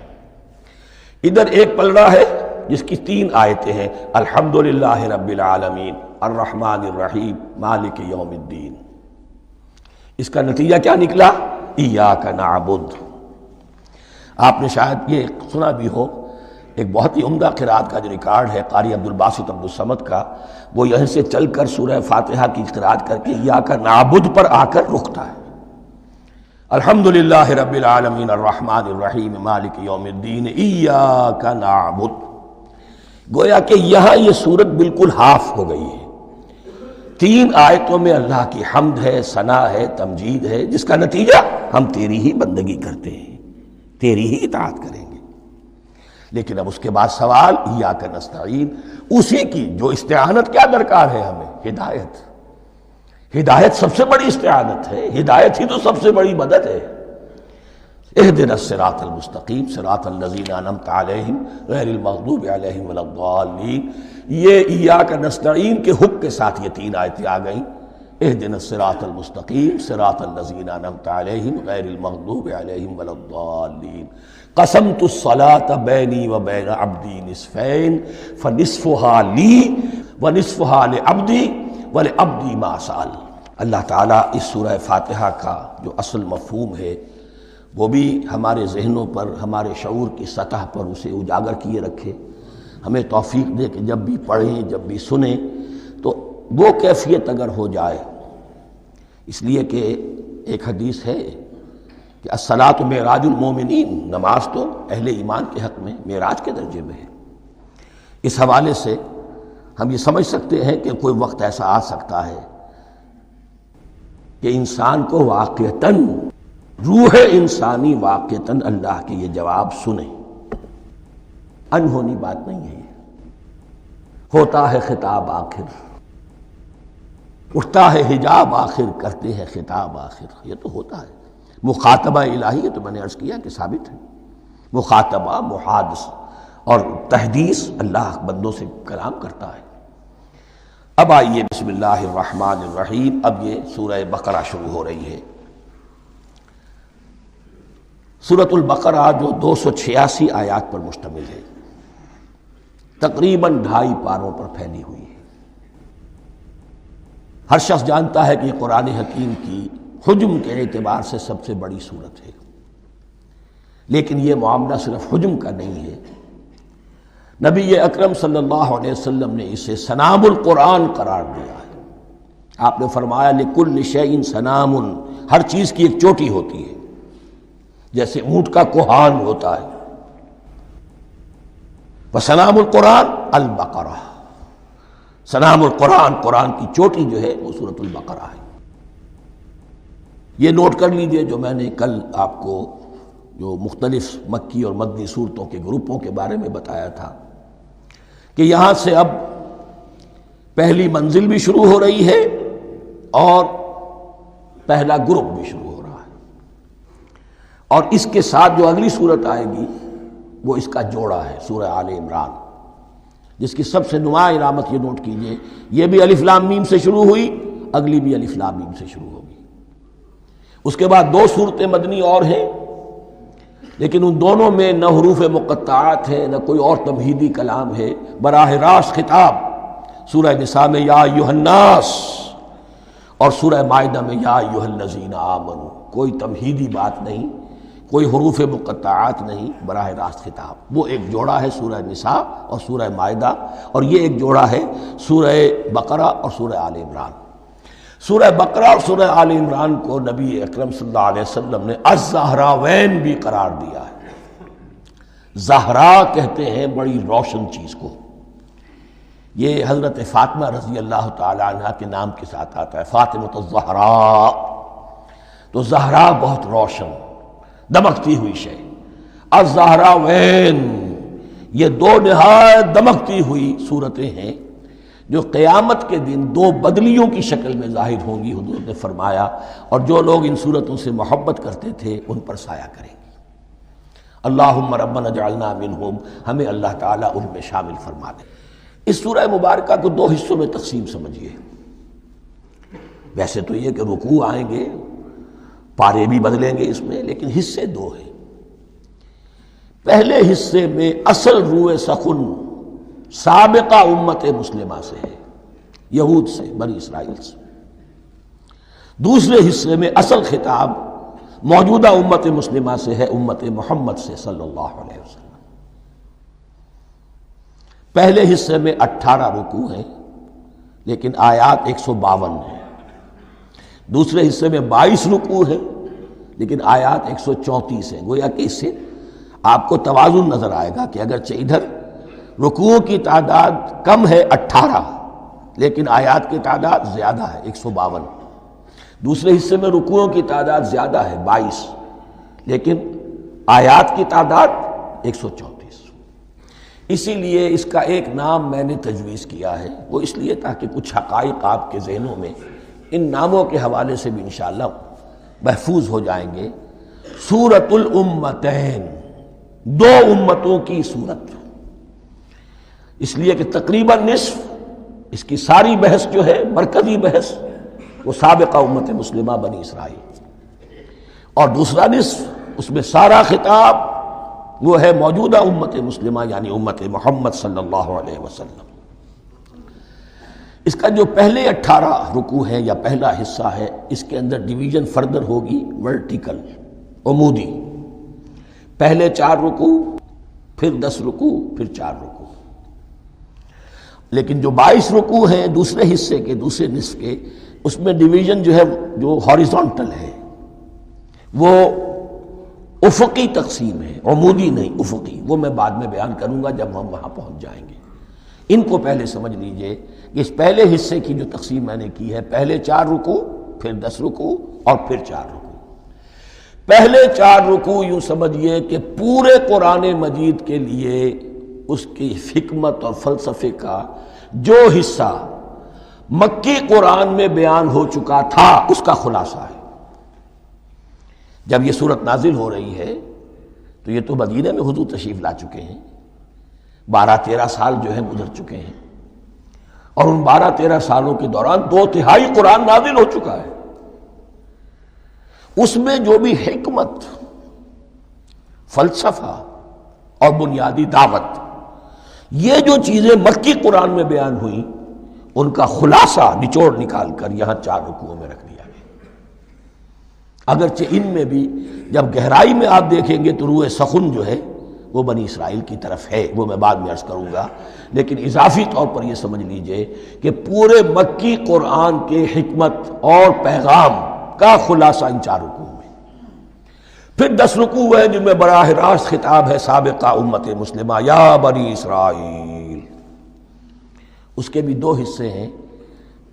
ادھر ایک پلڑا ہے جس کی 3 آیتیں ہیں، الحمدللہ رب العالمین الرحمن الرحیم مالک یوم الدین۔ اس کا نتیجہ کیا نکلا؟ ایاک نعبد۔ آپ نے شاید یہ سنا بھی ہو، ایک بہت ہی عمدہ قرات کا جو ریکارڈ ہے قاری عبدالباسط عبدالصمد کا، وہ یہیں سے چل کر سورہ فاتحہ کی قرات کر کے ایاک نعبد پر آ کر رکتا ہے۔ الحمدللہ رب العالمین الرحمن الرحیم مالک یوم الدین ایاک نعبد۔ گویا کہ یہاں یہ صورت بالکل ہاف ہو گئی ہے۔ 3 آیتوں میں اللہ کی حمد ہے، ثنا ہے، تمجید ہے، جس کا نتیجہ ہم تیری ہی بندگی کرتے ہیں، تیری ہی اطاعت کریں گے۔ لیکن اب اس کے بعد سوال ایاک نستعین، اسی کی جو استعانت کیا درکار ہے ہمیں؟ ہدایت۔ ہدایت سب سے بڑی استعانت ہے، ہدایت ہی تو سب سے بڑی مدد ہے۔ اہدنا الصراط المستقیم صراط الذین انعمت علیہم غیر المغضوب علیہم ولا الضالین۔ یہ ایاک نستعین کے حکم کے ساتھ یہ 3 آیتیں آ گئیں، اہدنا الصراط المستقیم صراط الذین انعمت علیہم غیر المغضوب علیہم ولا الضالین۔ قسمت الصلاۃ بینی و بین عبدی نصفین فنصفها لی ونصفها لعبدی ولعبدی ما سأل۔ اللہ تعالیٰ اس سورہ فاتحہ کا جو اصل مفہوم ہے وہ بھی ہمارے ذہنوں پر، ہمارے شعور کی سطح پر اسے اجاگر کیے رکھے، ہمیں توفیق دے کہ جب بھی پڑھیں، جب بھی سنیں تو وہ کیفیت اگر ہو جائے۔ اس لیے کہ ایک حدیث ہے کہ الصلاۃ معراج المومنین، نماز تو اہل ایمان کے حق میں معراج کے درجے میں ہے۔ اس حوالے سے ہم یہ سمجھ سکتے ہیں کہ کوئی وقت ایسا آ سکتا ہے کہ انسان کو واقعتاً، روح انسانی واقعتاً اللہ کے یہ جواب سنے۔ انہونی بات نہیں ہے، ہوتا ہے خطاب آخر، اٹھتا ہے حجاب آخر، کرتے ہیں خطاب آخر، یہ تو ہوتا ہے۔ مخاطبہ الہی، یہ تو میں نے عرض کیا کہ ثابت ہے، مخاطبہ، محادث اور تحدیث اللہ بندوں سے کلام کرتا ہے۔ اب آئیے بسم اللہ الرحمن الرحیم، اب یہ سورہ بقرہ شروع ہو رہی ہے۔ سورۃ البقرہ جو 286 آیات پر مشتمل ہے، تقریباً 2.5 پاروں پر پھیلی ہوئی ہے۔ ہر شخص جانتا ہے کہ یہ قرآن حکیم کی حجم کے اعتبار سے سب سے بڑی سورت ہے، لیکن یہ معاملہ صرف حجم کا نہیں ہے۔ نبی اکرم صلی اللہ علیہ وسلم نے اسے سنام القرآن قرار دیا ہے۔ آپ نے فرمایا لکل شیء سنام، ہر چیز کی ایک چوٹی ہوتی ہے، جیسے اونٹ کا کوہان ہوتا ہے۔ وسنام القرآن البقرہ، سنام القرآن، قرآن کی چوٹی جو ہے وہ سورۃ البقرہ ہے۔ یہ نوٹ کر لیجئے جو میں نے کل آپ کو جو مختلف مکی اور مدنی صورتوں کے گروپوں کے بارے میں بتایا تھا کہ یہاں سے اب پہلی منزل بھی شروع ہو رہی ہے اور پہلا گروپ بھی شروع ہو رہا ہے، اور اس کے ساتھ جو اگلی صورت آئے گی وہ اس کا جوڑا ہے، سورہ آل عمران، جس کی سب سے نمایاں علامت یہ نوٹ کیجئے، یہ بھی الف لام میم سے شروع ہوئی، اگلی بھی الف لام میم سے شروع ہوگی۔ اس کے بعد 2 صورتیں مدنی اور ہیں، لیکن ان دونوں میں نہ حروف مقطعات ہیں، نہ کوئی اور تمہیدی کلام ہے، براہ راست خطاب سورہ نساء میں یا ایھا الناس اور سورہ مائدہ میں یا ایھا الذین آمنوا، کوئی تمہیدی بات نہیں، کوئی حروف مقطعات نہیں، براہ راست خطاب۔ وہ ایک جوڑا ہے سورہ نساء اور سورہ مائدہ، اور یہ ایک جوڑا ہے سورہ بقرہ اور سورہ آل عمران۔ سورہ بقرہ اور سورہ آل عمران کو نبی اکرم صلی اللہ علیہ وسلم نے الزہراوین بھی قرار دیا ہے۔ زہرا کہتے ہیں بڑی روشن چیز کو، یہ حضرت فاطمہ رضی اللہ تعالی عنہ کے نام کے ساتھ آتا ہے، فاطمۃ الزہراء، تو زہرا بہت روشن، دمکتی ہوئی شے۔ الزہراوین، یہ دو نہایت دمکتی ہوئی صورتیں ہیں جو قیامت کے دن دو بدلیوں کی شکل میں ظاہر ہوں گی، حضور نے فرمایا، اور جو لوگ ان صورتوں سے محبت کرتے تھے ان پر سایہ کریں گے۔ اللہم ربنا اجعلنا منہم، ہمیں اللہ تعالیٰ ان میں شامل فرما دے۔ اس سورہ مبارکہ کو دو حصوں میں تقسیم سمجھیے۔ ویسے تو یہ کہ رکوع آئیں گے، پارے بھی بدلیں گے اس میں، لیکن حصے دو ہیں۔ پہلے حصے میں اصل روح سخن سابقہ امت مسلمہ سے ہے، یہود سے، بنی اسرائیل سے۔ دوسرے حصے میں اصل خطاب موجودہ امت مسلمہ سے ہے، امت محمد سے صلی اللہ علیہ وسلم۔ پہلے حصے میں 18 رکوع ہیں لیکن آیات 152 ہیں، دوسرے حصے میں 22 رکوع ہیں لیکن آیات 134 ہیں۔ گویا کہ اس سے آپ کو توازن نظر آئے گا کہ اگرچہ ادھر رکوع کی تعداد کم ہے 18 لیکن آیات کی تعداد زیادہ ہے 152، دوسرے حصے میں رکوعوں کی تعداد زیادہ ہے 22 لیکن آیات کی تعداد 134۔ اسی لیے اس کا ایک نام میں نے تجویز کیا ہے، وہ اس لیے تاکہ کچھ حقائق آپ کے ذہنوں میں ان ناموں کے حوالے سے بھی انشاءاللہ محفوظ ہو جائیں گے۔ سورۃ الامتین، دو امتوں کی صورت، اس لیے کہ تقریباً نصف اس کی ساری بحث جو ہے، مرکزی بحث، وہ سابقہ امت مسلمہ بنی اسرائیل، اور دوسرا نصف اس میں سارا خطاب وہ ہے موجودہ امت مسلمہ یعنی امت محمد صلی اللہ علیہ وسلم۔ اس کا جو پہلے 18 رکوع ہے یا پہلا حصہ ہے، اس کے اندر ڈویژن فردر ہوگی ورٹیکل، عمودی، پہلے 4 رکوع، پھر 10 رکوع، پھر 4 رکوع۔ لیکن جو 22 رکوع ہیں دوسرے حصے کے، دوسرے نصف کے، اس میں ڈویژن جو ہے جو ہاریزونٹل ہے، وہ افقی تقسیم ہے، عمودی نہیں، افقی۔ وہ میں بعد میں بیان کروں گا جب ہم وہاں پہنچ جائیں گے۔ ان کو پہلے سمجھ لیجئے کہ اس پہلے حصے کی جو تقسیم میں نے کی ہے، پہلے 4 رکوع، پھر 10 رکوع اور پھر 4 رکوع۔ پہلے 4 رکوع یوں سمجھیے کہ پورے قرآن مجید کے لیے اس کی حکمت اور فلسفے کا جو حصہ مکی قرآن میں بیان ہو چکا تھا اس کا خلاصہ ہے۔ جب یہ صورت نازل ہو رہی ہے تو یہ تو مدینہ میں حضور تشریف لا چکے ہیں، 12-13 سال جو ہے گزر چکے ہیں، اور ان 12-13 سالوں کے دوران 2/3 قرآن نازل ہو چکا ہے۔ اس میں جو بھی حکمت، فلسفہ اور بنیادی دعوت، یہ جو چیزیں مکی قرآن میں بیان ہوئیں، ان کا خلاصہ نچوڑ نکال کر یہاں 4 رکوعوں میں رکھ دیا گیا۔ اگرچہ ان میں بھی جب گہرائی میں آپ دیکھیں گے تو روح سخن جو ہے وہ بنی اسرائیل کی طرف ہے، وہ میں بعد میں عرض کروں گا، لیکن اضافی طور پر یہ سمجھ لیجئے کہ پورے مکی قرآن کے حکمت اور پیغام کا خلاصہ ان 4 رکوعوں میں۔ پھر 10 رکوع ہیں جن میں براہ راست خطاب ہے سابقہ امت مسلمہ، یا بنی اسرائیل۔ اس کے بھی 2 حصے ہیں۔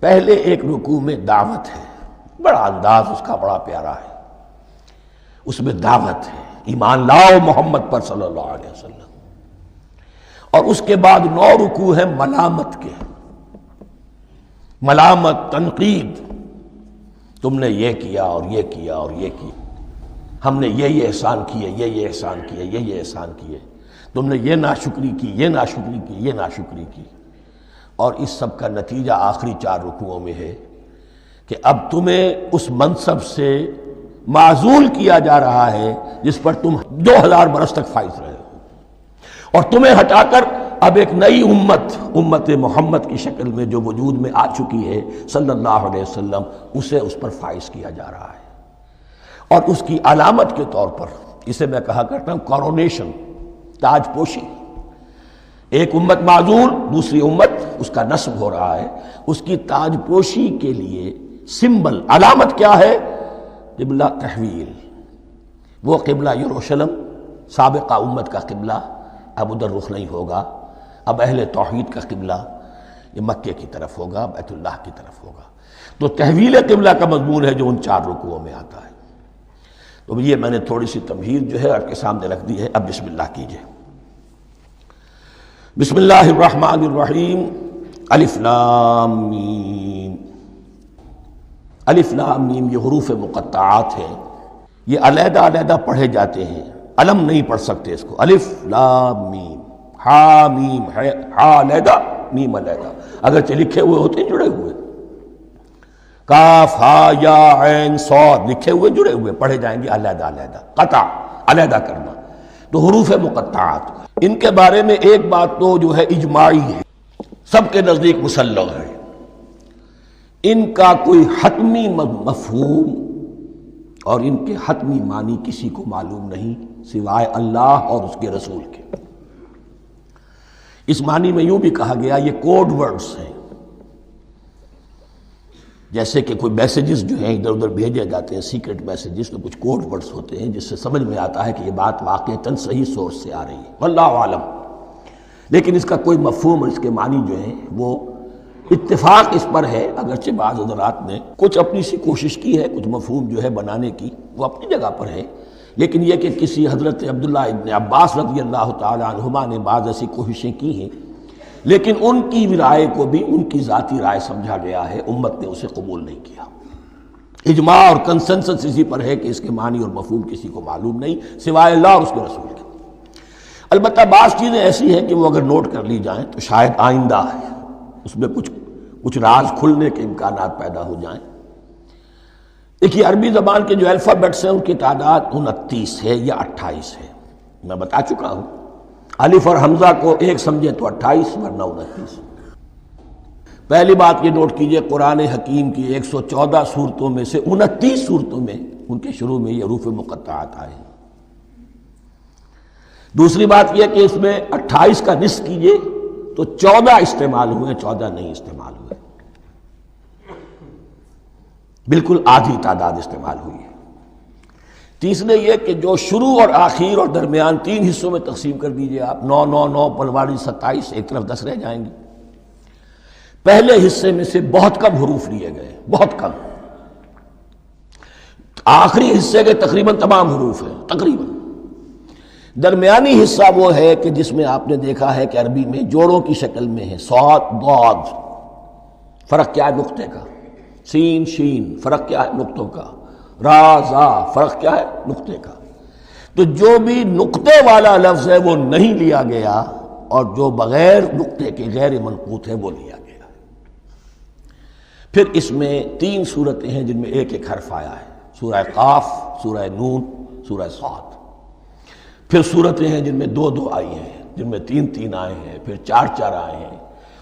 پہلے ایک رکوع میں دعوت ہے، بڑا انداز اس کا بڑا پیارا ہے، اس میں دعوت ہے، ایمان لاؤ محمد پر صلی اللہ علیہ وسلم۔ اور اس کے بعد 9 رکوع ہیں ملامت کے، ملامت، تنقید، تم نے یہ کیا اور یہ کیا اور یہ کیا، ہم نے یہ احسان کیے، یہ احسان کیے، یہ احسان کیے، تم نے یہ ناشکری کی، یہ ناشکری کی، یہ ناشکری کی۔ اور اس سب کا نتیجہ آخری 4 رکوعوں میں ہے کہ اب تمہیں اس منصب سے معزول کیا جا رہا ہے جس پر تم 2000 برس تک فائز رہے ہو، اور تمہیں ہٹا کر اب ایک نئی امت، امت محمد کی شکل میں جو وجود میں آ چکی ہے صلی اللہ علیہ وسلم، اسے اس پر فائز کیا جا رہا ہے۔ اور اس کی علامت کے طور پر اسے میں کہا کرتا ہوں کورونیشن، تاج پوشی۔ ایک امت معزول، دوسری امت اس کا نصب ہو رہا ہے، اس کی تاج پوشی کے لیے سمبل، علامت کیا ہے؟ قبلہ تحویل۔ وہ قبلہ یروشلم، سابقہ امت کا قبلہ اب ادھر رخ نہیں ہوگا، اب اہل توحید کا قبلہ یہ مکے کی طرف ہوگا، بیت اللہ کی طرف ہوگا۔ تو تحویل قبلہ کا مضمون ہے جو ان 4 رکوعوں میں آتا ہے۔ تو تو یہ میں نے تھوڑی سی تمہید جو ہے آپ کے سامنے رکھ دی ہے. اب بسم اللہ کیجئے. بسم اللہ الرحمن الرحیم. الف لام میم. الف لام میم یہ حروف مقطعات ہیں، یہ علیحدہ علیحدہ پڑھے جاتے ہیں، علم نہیں پڑھ سکتے اس کو. الف لام میم، ہا میم، ہا علیحدہ میم علیحدہ، اگرچہ لکھے ہوئے ہوتے ہیں جڑے ہوئے. کاف ہا یا عین صاد لکھے ہوئے جڑے ہوئے، پڑھے جائیں گے علیحدہ علیحدہ. قطع علیحدہ کرنا. تو حروف مقطعات ان کے بارے میں ایک بات تو جو ہے اجماعی ہے، سب کے نزدیک مسلم ہے. ان کا کوئی حتمی مفہوم اور ان کے حتمی معنی کسی کو معلوم نہیں سوائے اللہ اور اس کے رسول کے. اس معنی میں یوں بھی کہا گیا یہ کوڈ ورڈز ہیں، جیسے کہ کوئی میسیجز جو ہیں ادھر ادھر بھیجے جاتے ہیں، سیکرٹ میسیجز، تو کچھ کوڈ ورڈز ہوتے ہیں جس سے سمجھ میں آتا ہے کہ یہ بات واقعتاً صحیح سورس سے آ رہی ہے، واللہ عالم. لیکن اس کا کوئی مفہوم اور اس کے معنی جو ہیں وہ اتفاق اس پر ہے، اگرچہ بعض حضرات نے کچھ اپنی سی کوشش کی ہے، کچھ مفہوم جو ہے بنانے کی، وہ اپنی جگہ پر ہے. لیکن یہ کہ کسی حضرت عبداللہ ابن عباس رضی اللہ تعالی عنہما نے بعض ایسی کوششیں کی ہیں، لیکن ان کی رائے کو بھی ان کی ذاتی رائے سمجھا گیا ہے، امت نے اسے قبول نہیں کیا. اجماع اور کنسنسس اسی پر ہے کہ اس کے معنی اور مفہوم کسی کو معلوم نہیں سوائے اللہ اور اس کے رسول کے. البتہ بعض چیزیں ایسی ہیں کہ وہ اگر نوٹ کر لی جائیں تو شاید آئندہ اس میں کچھ راز کھلنے کے امکانات پیدا ہو جائیں. دیکھیے عربی زبان کے جو الفابیٹس ہیں ان کی تعداد 29 ہے یا 28 ہے. میں بتا چکا ہوں، الف اور حمزہ کو ایک سمجھے تو 28 ورنہ 29. پہلی بات یہ نوٹ کیجئے، قرآن حکیم کی 114 صورتوں میں سے 29 صورتوں میں ان کے شروع میں یہ حروف مقطعات آئے ہیں. دوسری بات یہ کہ اس میں 28 کا نصف کیجئے تو 14 استعمال ہوئے، 14 نہیں استعمال ہوئے، بالکل آدھی تعداد استعمال ہوئی ہے. تیسرے یہ کہ جو شروع اور آخر اور درمیان 3 حصوں میں تقسیم کر دیجئے آپ، 9 9 9 پلواری 27، ایک طرف 10 رہ جائیں گے. پہلے حصے میں سے بہت کم حروف لیے گئے، بہت کم. آخری حصے کے تقریباً تمام حروف ہیں تقریباً. درمیانی حصہ وہ ہے کہ جس میں آپ نے دیکھا ہے کہ عربی میں جوڑوں کی شکل میں ہے، صاد ضاد، فرق کیا ہے نقطے کا، سین شین فرق کیا ہے نقطوں کا، را زا فرق کیا ہے نقطے کا. تو جو بھی نقطے والا لفظ ہے وہ نہیں لیا گیا، اور جو بغیر نقطے کے غیر منقوط ہے وہ لیا گیا. پھر اس میں 3 صورتیں ہیں جن میں ایک ایک حرف آیا ہے، سورہ قاف، سورہ نون، سورہ صاد. پھر صورتیں ہیں جن میں 2 2 آئی ہیں، جن میں 3 3 آئے ہیں، پھر 4 4 آئے ہیں.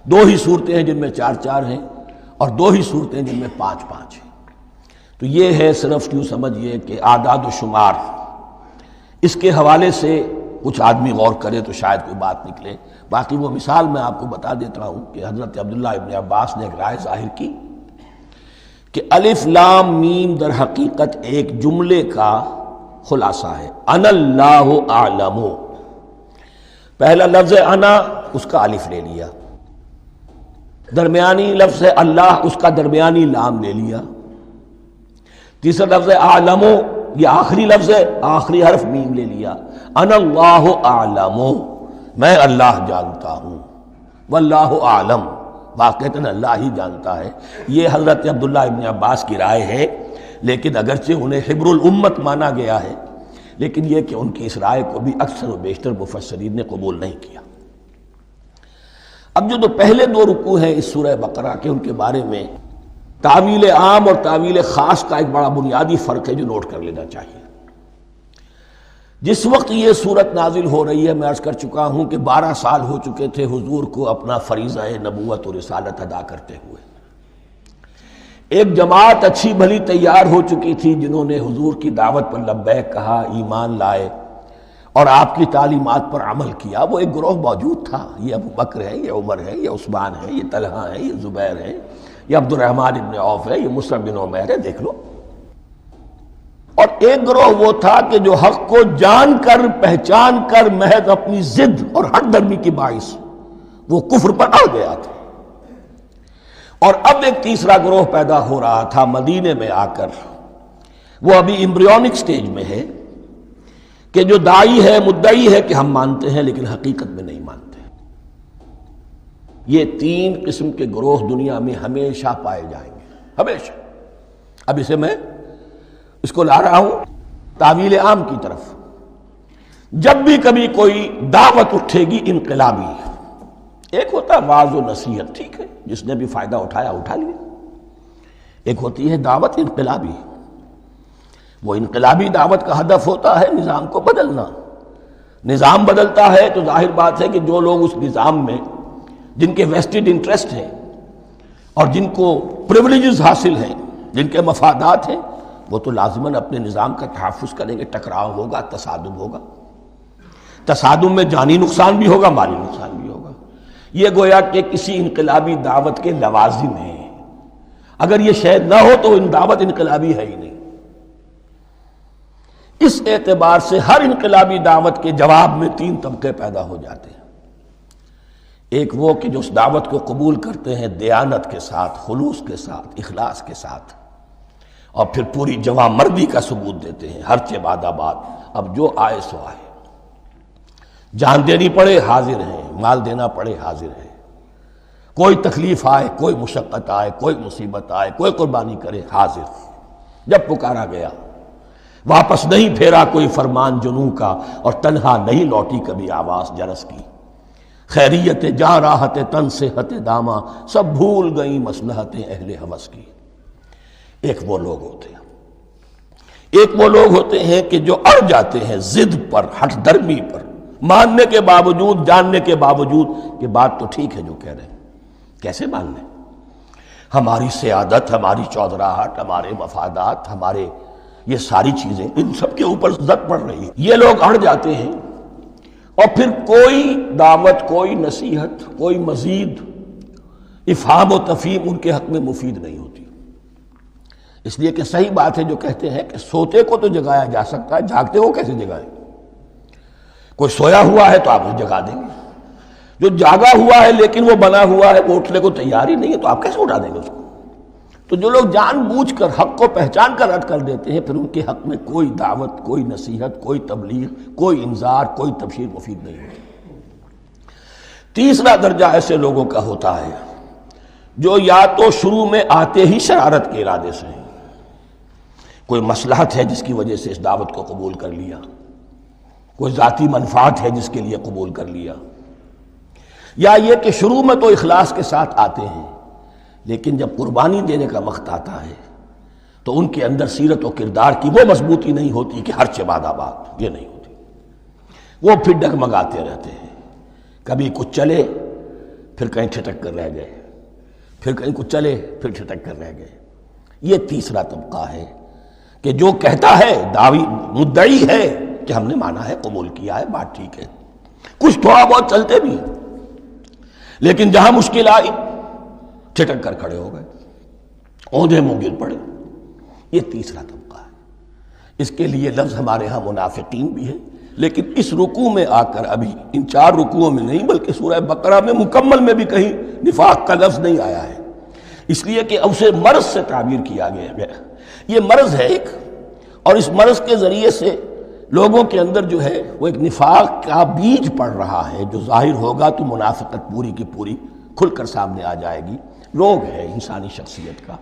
2 ہی صورتیں ہیں جن میں 4 4 ہیں، اور 2 ہی صورتیں جن میں 5 5 ہیں. تو یہ ہے صرف کیوں سمجھئے کہ اعداد و شمار. اس کے حوالے سے کچھ آدمی غور کرے تو شاید کوئی بات نکلے. باقی وہ مثال میں آپ کو بتا دیتا ہوں کہ حضرت عبداللہ ابن عباس نے ایک رائے ظاہر کی کہ الف لام میم در حقیقت ایک جملے کا خلاصہ ہے. انا اللہ اعلم، پہلا لفظ انا، اس کا الف لے لیا. درمیانی لفظ اللہ، اس کا درمیانی لام لے لیا. تیسرا لفظ اعلم، یہ آخری لفظ ہے، آخری حرف میم لے لیا. انا اللہ اعلم، میں اللہ جانتا ہوں. واللہ اعلم، واقعتاً اللہ ہی جانتا ہے. یہ حضرت عبداللہ ابن عباس کی رائے ہے، لیکن اگرچہ انہیں حبر الامت مانا گیا ہے، لیکن یہ کہ ان کی اس رائے کو بھی اکثر و بیشتر مفسرین نے قبول نہیں کیا. اب جو پہلے 2 رکوع ہیں اس سورہ بقرہ کے، ان کے بارے میں تعویل عام اور تعویل خاص کا ایک بڑا بنیادی فرق ہے جو نوٹ کر لینا چاہیے. جس وقت یہ صورت نازل ہو رہی ہے، میں عرض کر چکا ہوں کہ 12 سال ہو چکے تھے حضور کو اپنا فریضہ نبوت و رسالت ادا کرتے ہوئے. ایک جماعت اچھی بھلی تیار ہو چکی تھی جنہوں نے حضور کی دعوت پر لبیک کہا، ایمان لائے اور آپ کی تعلیمات پر عمل کیا. وہ ایک گروہ موجود تھا، یہ ابو بکر ہے، یہ عمر ہے، یہ عثمان ہے، یہ طلحہ ہے، یہ زبیر ہے، یہ عبد الرحمن ابن عوف ہے، یہ مصعب بن عمیر ہے، دیکھ لو. اور ایک گروہ وہ تھا کہ جو حق کو جان کر پہچان کر محض اپنی ضد اور ہٹ درمی کی باعث وہ کفر پر اڑ گیا تھا. اور اب ایک تیسرا گروہ پیدا ہو رہا تھا مدینے میں آ کر، وہ ابھی ایمبریونک سٹیج میں ہے کہ جو داعی ہے مدعی ہے کہ ہم مانتے ہیں لیکن حقیقت میں نہیں مانتے۔ یہ تین قسم کے گروہ دنیا میں ہمیشہ پائے جائیں گے، ہمیشہ۔ اب اسے میں اس کو لا رہا ہوں تعویل عام کی طرف۔ جب بھی کبھی کوئی دعوت اٹھے گی انقلابی، ایک ہوتا ہے واعظ و نصیحت، ٹھیک ہے، جس نے بھی فائدہ اٹھایا اٹھا لیا۔ ایک ہوتی ہے دعوت انقلابی، وہ انقلابی دعوت کا ہدف ہوتا ہے نظام کو بدلنا۔ نظام بدلتا ہے تو ظاہر بات ہے کہ جو لوگ اس نظام میں جن کے ویسٹڈ انٹرسٹ ہیں اور جن کو پریولیجز حاصل ہیں، جن کے مفادات ہیں، وہ تو لازماً اپنے نظام کا تحفظ کریں گے۔ ٹکراؤ ہوگا، تصادم ہوگا، تصادم میں جانی نقصان بھی ہوگا، مالی نقصان بھی ہوگا۔ یہ گویا کہ کسی انقلابی دعوت کے لوازم ہیں۔ اگر یہ شے نہ ہو تو ان دعوت انقلابی ہے ہی نہیں۔ اس اعتبار سے ہر انقلابی دعوت کے جواب میں تین طبقے پیدا ہو جاتے ہیں۔ ایک وہ کہ جو اس دعوت کو قبول کرتے ہیں دیانت کے ساتھ، خلوص کے ساتھ، اخلاص کے ساتھ، اور پھر پوری جواں مردی کا ثبوت دیتے ہیں، ہر چہ بعد آباد، اب جو آئے سو آئے، جان دینی پڑے حاضر ہیں، مال دینا پڑے حاضر ہیں، کوئی تکلیف آئے، کوئی مشقت آئے، کوئی مصیبت آئے، کوئی قربانی کرے، حاضر۔ جب پکارا گیا واپس نہیں پھیرا کوئی فرمان جنوں کا، اور تنہا نہیں لوٹی کبھی آواز جرس کی۔ خیریت جاں راحت تن صحت داماں، سب بھول گئیں مصلحتیں اہل ہوس کی۔ ایک وہ لوگ ہوتے ہیں، ایک وہ لوگ ہوتے ہیں کہ جو اڑ جاتے ہیں ضد پر، ہٹ درمی پر، ماننے کے باوجود، جاننے کے باوجود کہ بات تو ٹھیک ہے جو کہہ رہے ہیں، کیسے مان لیں؟ ہماری سیادت، ہماری چودراہٹ، ہمارے مفادات، ہمارے یہ ساری چیزیں ان سب کے اوپر زد پڑ رہی ہے۔ یہ لوگ اڑ جاتے ہیں اور پھر کوئی دعوت، کوئی نصیحت، کوئی مزید افہام و تفہیم ان کے حق میں مفید نہیں ہوتی۔ اس لیے کہ صحیح بات ہے جو کہتے ہیں کہ سوتے کو تو جگایا جا سکتا ہے، جاگتے کو کیسے جگائیں؟ کوئی سویا ہوا ہے تو آپ اسے جگا دیں گے، جو جاگا ہوا ہے لیکن وہ بنا ہوا ہے، وہ اٹھنے کو تیار ہی نہیں ہے، تو آپ کیسے اٹھا دیں گے اس کو؟ تو جو لوگ جان بوجھ کر حق کو پہچان کر رد کر دیتے ہیں، پھر ان کے حق میں کوئی دعوت، کوئی نصیحت، کوئی تبلیغ، کوئی انذار، کوئی تبشیر مفید نہیں ہوتی۔ تیسرا درجہ ایسے لوگوں کا ہوتا ہے جو یا تو شروع میں آتے ہی شرارت کے ارادے سے ہیں، کوئی مصلحت ہے جس کی وجہ سے اس دعوت کو قبول کر لیا، کوئی ذاتی منفعت ہے جس کے لیے قبول کر لیا، یا یہ کہ شروع میں تو اخلاص کے ساتھ آتے ہیں لیکن جب قربانی دینے کا وقت آتا ہے تو ان کے اندر سیرت و کردار کی وہ مضبوطی نہیں ہوتی کہ ہر چہ بعد آباد، یہ نہیں ہوتی۔ وہ پھر ڈگمگاتے رہتے ہیں، کبھی کچھ چلے پھر کہیں ٹھٹک کر رہ گئے، پھر کہیں کچھ چلے پھر ٹھٹک کر رہ گئے۔ یہ تیسرا طبقہ ہے کہ جو کہتا ہے، دعوی مدعی ہے کہ ہم نے مانا ہے، قبول کیا ہے، بات ٹھیک ہے، کچھ تھوڑا بہت چلتے بھی ہیں، لیکن جہاں مشکل آئی ٹھٹک کر کھڑے ہو گئے، اوندھے منہ گر پڑے۔ یہ تیسرا طبقہ ہے۔ اس کے لیے لفظ ہمارے ہاں منافقین بھی ہے، لیکن اس رکوع میں آ کر ابھی ان 4 رکوعوں میں نہیں بلکہ سورہ بقرہ میں مکمل میں بھی کہیں نفاق کا لفظ نہیں آیا ہے، اس لیے کہ اسے مرض سے تعبیر کیا گیا ہے۔ یہ مرض ہے ایک، اور اس مرض کے ذریعے سے لوگوں کے اندر جو ہے وہ ایک نفاق کا بیج پڑ رہا ہے، جو ظاہر ہوگا تو منافقت پوری کی پوری کھل کر سامنے آ جائے گی۔ روگ ہے انسانی شخصیت کا،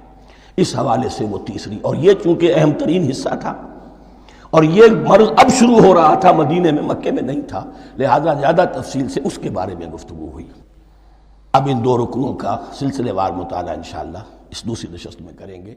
اس حوالے سے وہ تیسری، اور یہ چونکہ اہم ترین حصہ تھا اور یہ مرض اب شروع ہو رہا تھا، مدینے میں، مکے میں نہیں تھا، لہذا زیادہ تفصیل سے اس کے بارے میں گفتگو ہوئی۔ اب ان 2 رکنوں کا سلسلے وار مطالعہ انشاءاللہ اس دوسری نشست میں کریں گے۔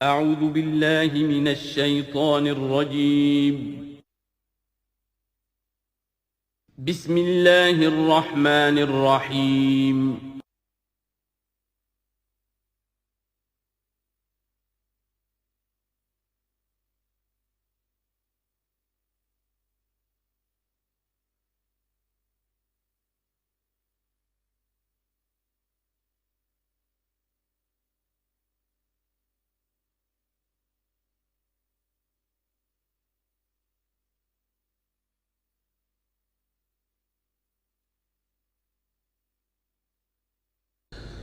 اعوذ باللہ من الشیطان الرجیم بسم اللہ الرحمن الرحیم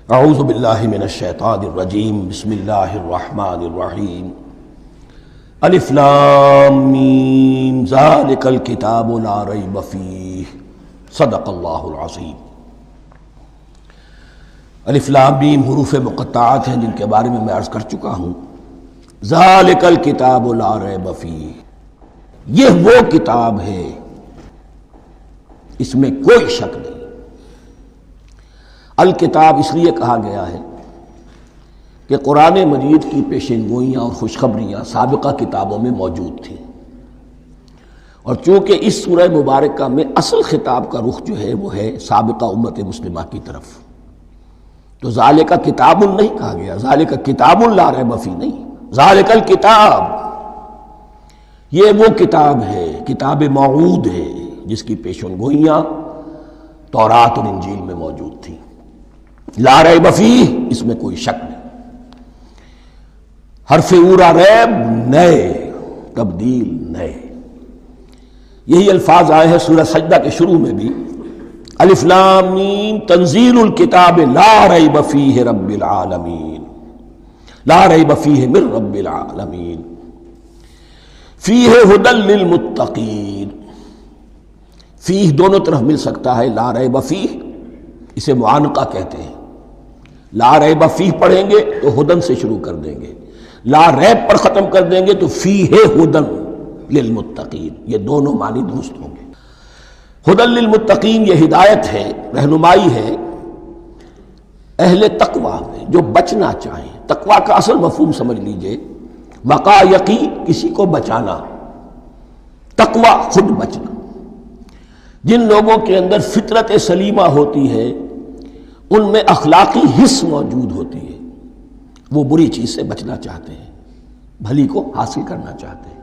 اعوذ باللہ من الشیطان الرجیم بسم اللہ الرحمن الرحیم الف لام میم ذالک الکتاب لا ریب فیہ صدق اللہ العظیم۔ الف لام میم حروف مقطعات ہیں جن کے بارے میں عرض کر چکا ہوں۔ ذالک الکتاب لا ریب فیہ، یہ وہ کتاب ہے اس میں کوئی شک نہیں۔ الکتاب اس لیے کہا گیا ہے کہ قرآن مجید کی پیشین گوئیاں اور خوشخبریاں سابقہ کتابوں میں موجود تھیں، اور چونکہ اس سورہ مبارکہ میں اصل خطاب کا رخ جو ہے وہ ہے سابقہ امت مسلمہ کی طرف، تو ذالک کتاب نہیں کہا گیا، ذالک کتاب لا ریب فیہ نہیں، ذالک الکتاب یہ وہ کتاب ہے، کتاب موعود ہے جس کی پیشین گوئیاں تورات اور انجیل میں موجود تھیں۔ لا ریب فیہ، اس میں کوئی شک نہیں، حرف اورا ریب نئے، تبدیل نئے، یہی الفاظ آئے ہیں سورہ سجدہ کے شروع میں بھی، الف لام میم تنزیل الکتاب لا ریب فیہ رب العالمین، لا ریب فیہ من رب العالمین، فیہ ھدی للمتقین۔ فیہ دونوں طرف مل سکتا ہے، لا ریب فیہ اسے معانقہ کہتے ہیں، لا ریب فیہ پڑھیں گے تو ہدن سے شروع کر دیں گے، لا ریب پر ختم کر دیں گے تو فیہ ہدن للمتقین، یہ دونوں معنی درست ہوں گے۔ ہدن للمتقین یہ ہدایت ہے، رہنمائی ہے اہل تقویٰ میں جو بچنا چاہیں۔ تقویٰ کا اصل مفہوم سمجھ لیجئے، وقا یقی کسی کو بچانا، تقویٰ خود بچنا۔ جن لوگوں کے اندر فطرت سلیمہ ہوتی ہے ان میں اخلاقی حس موجود ہوتی ہے، وہ بری چیز سے بچنا چاہتے ہیں، بھلی کو حاصل کرنا چاہتے ہیں،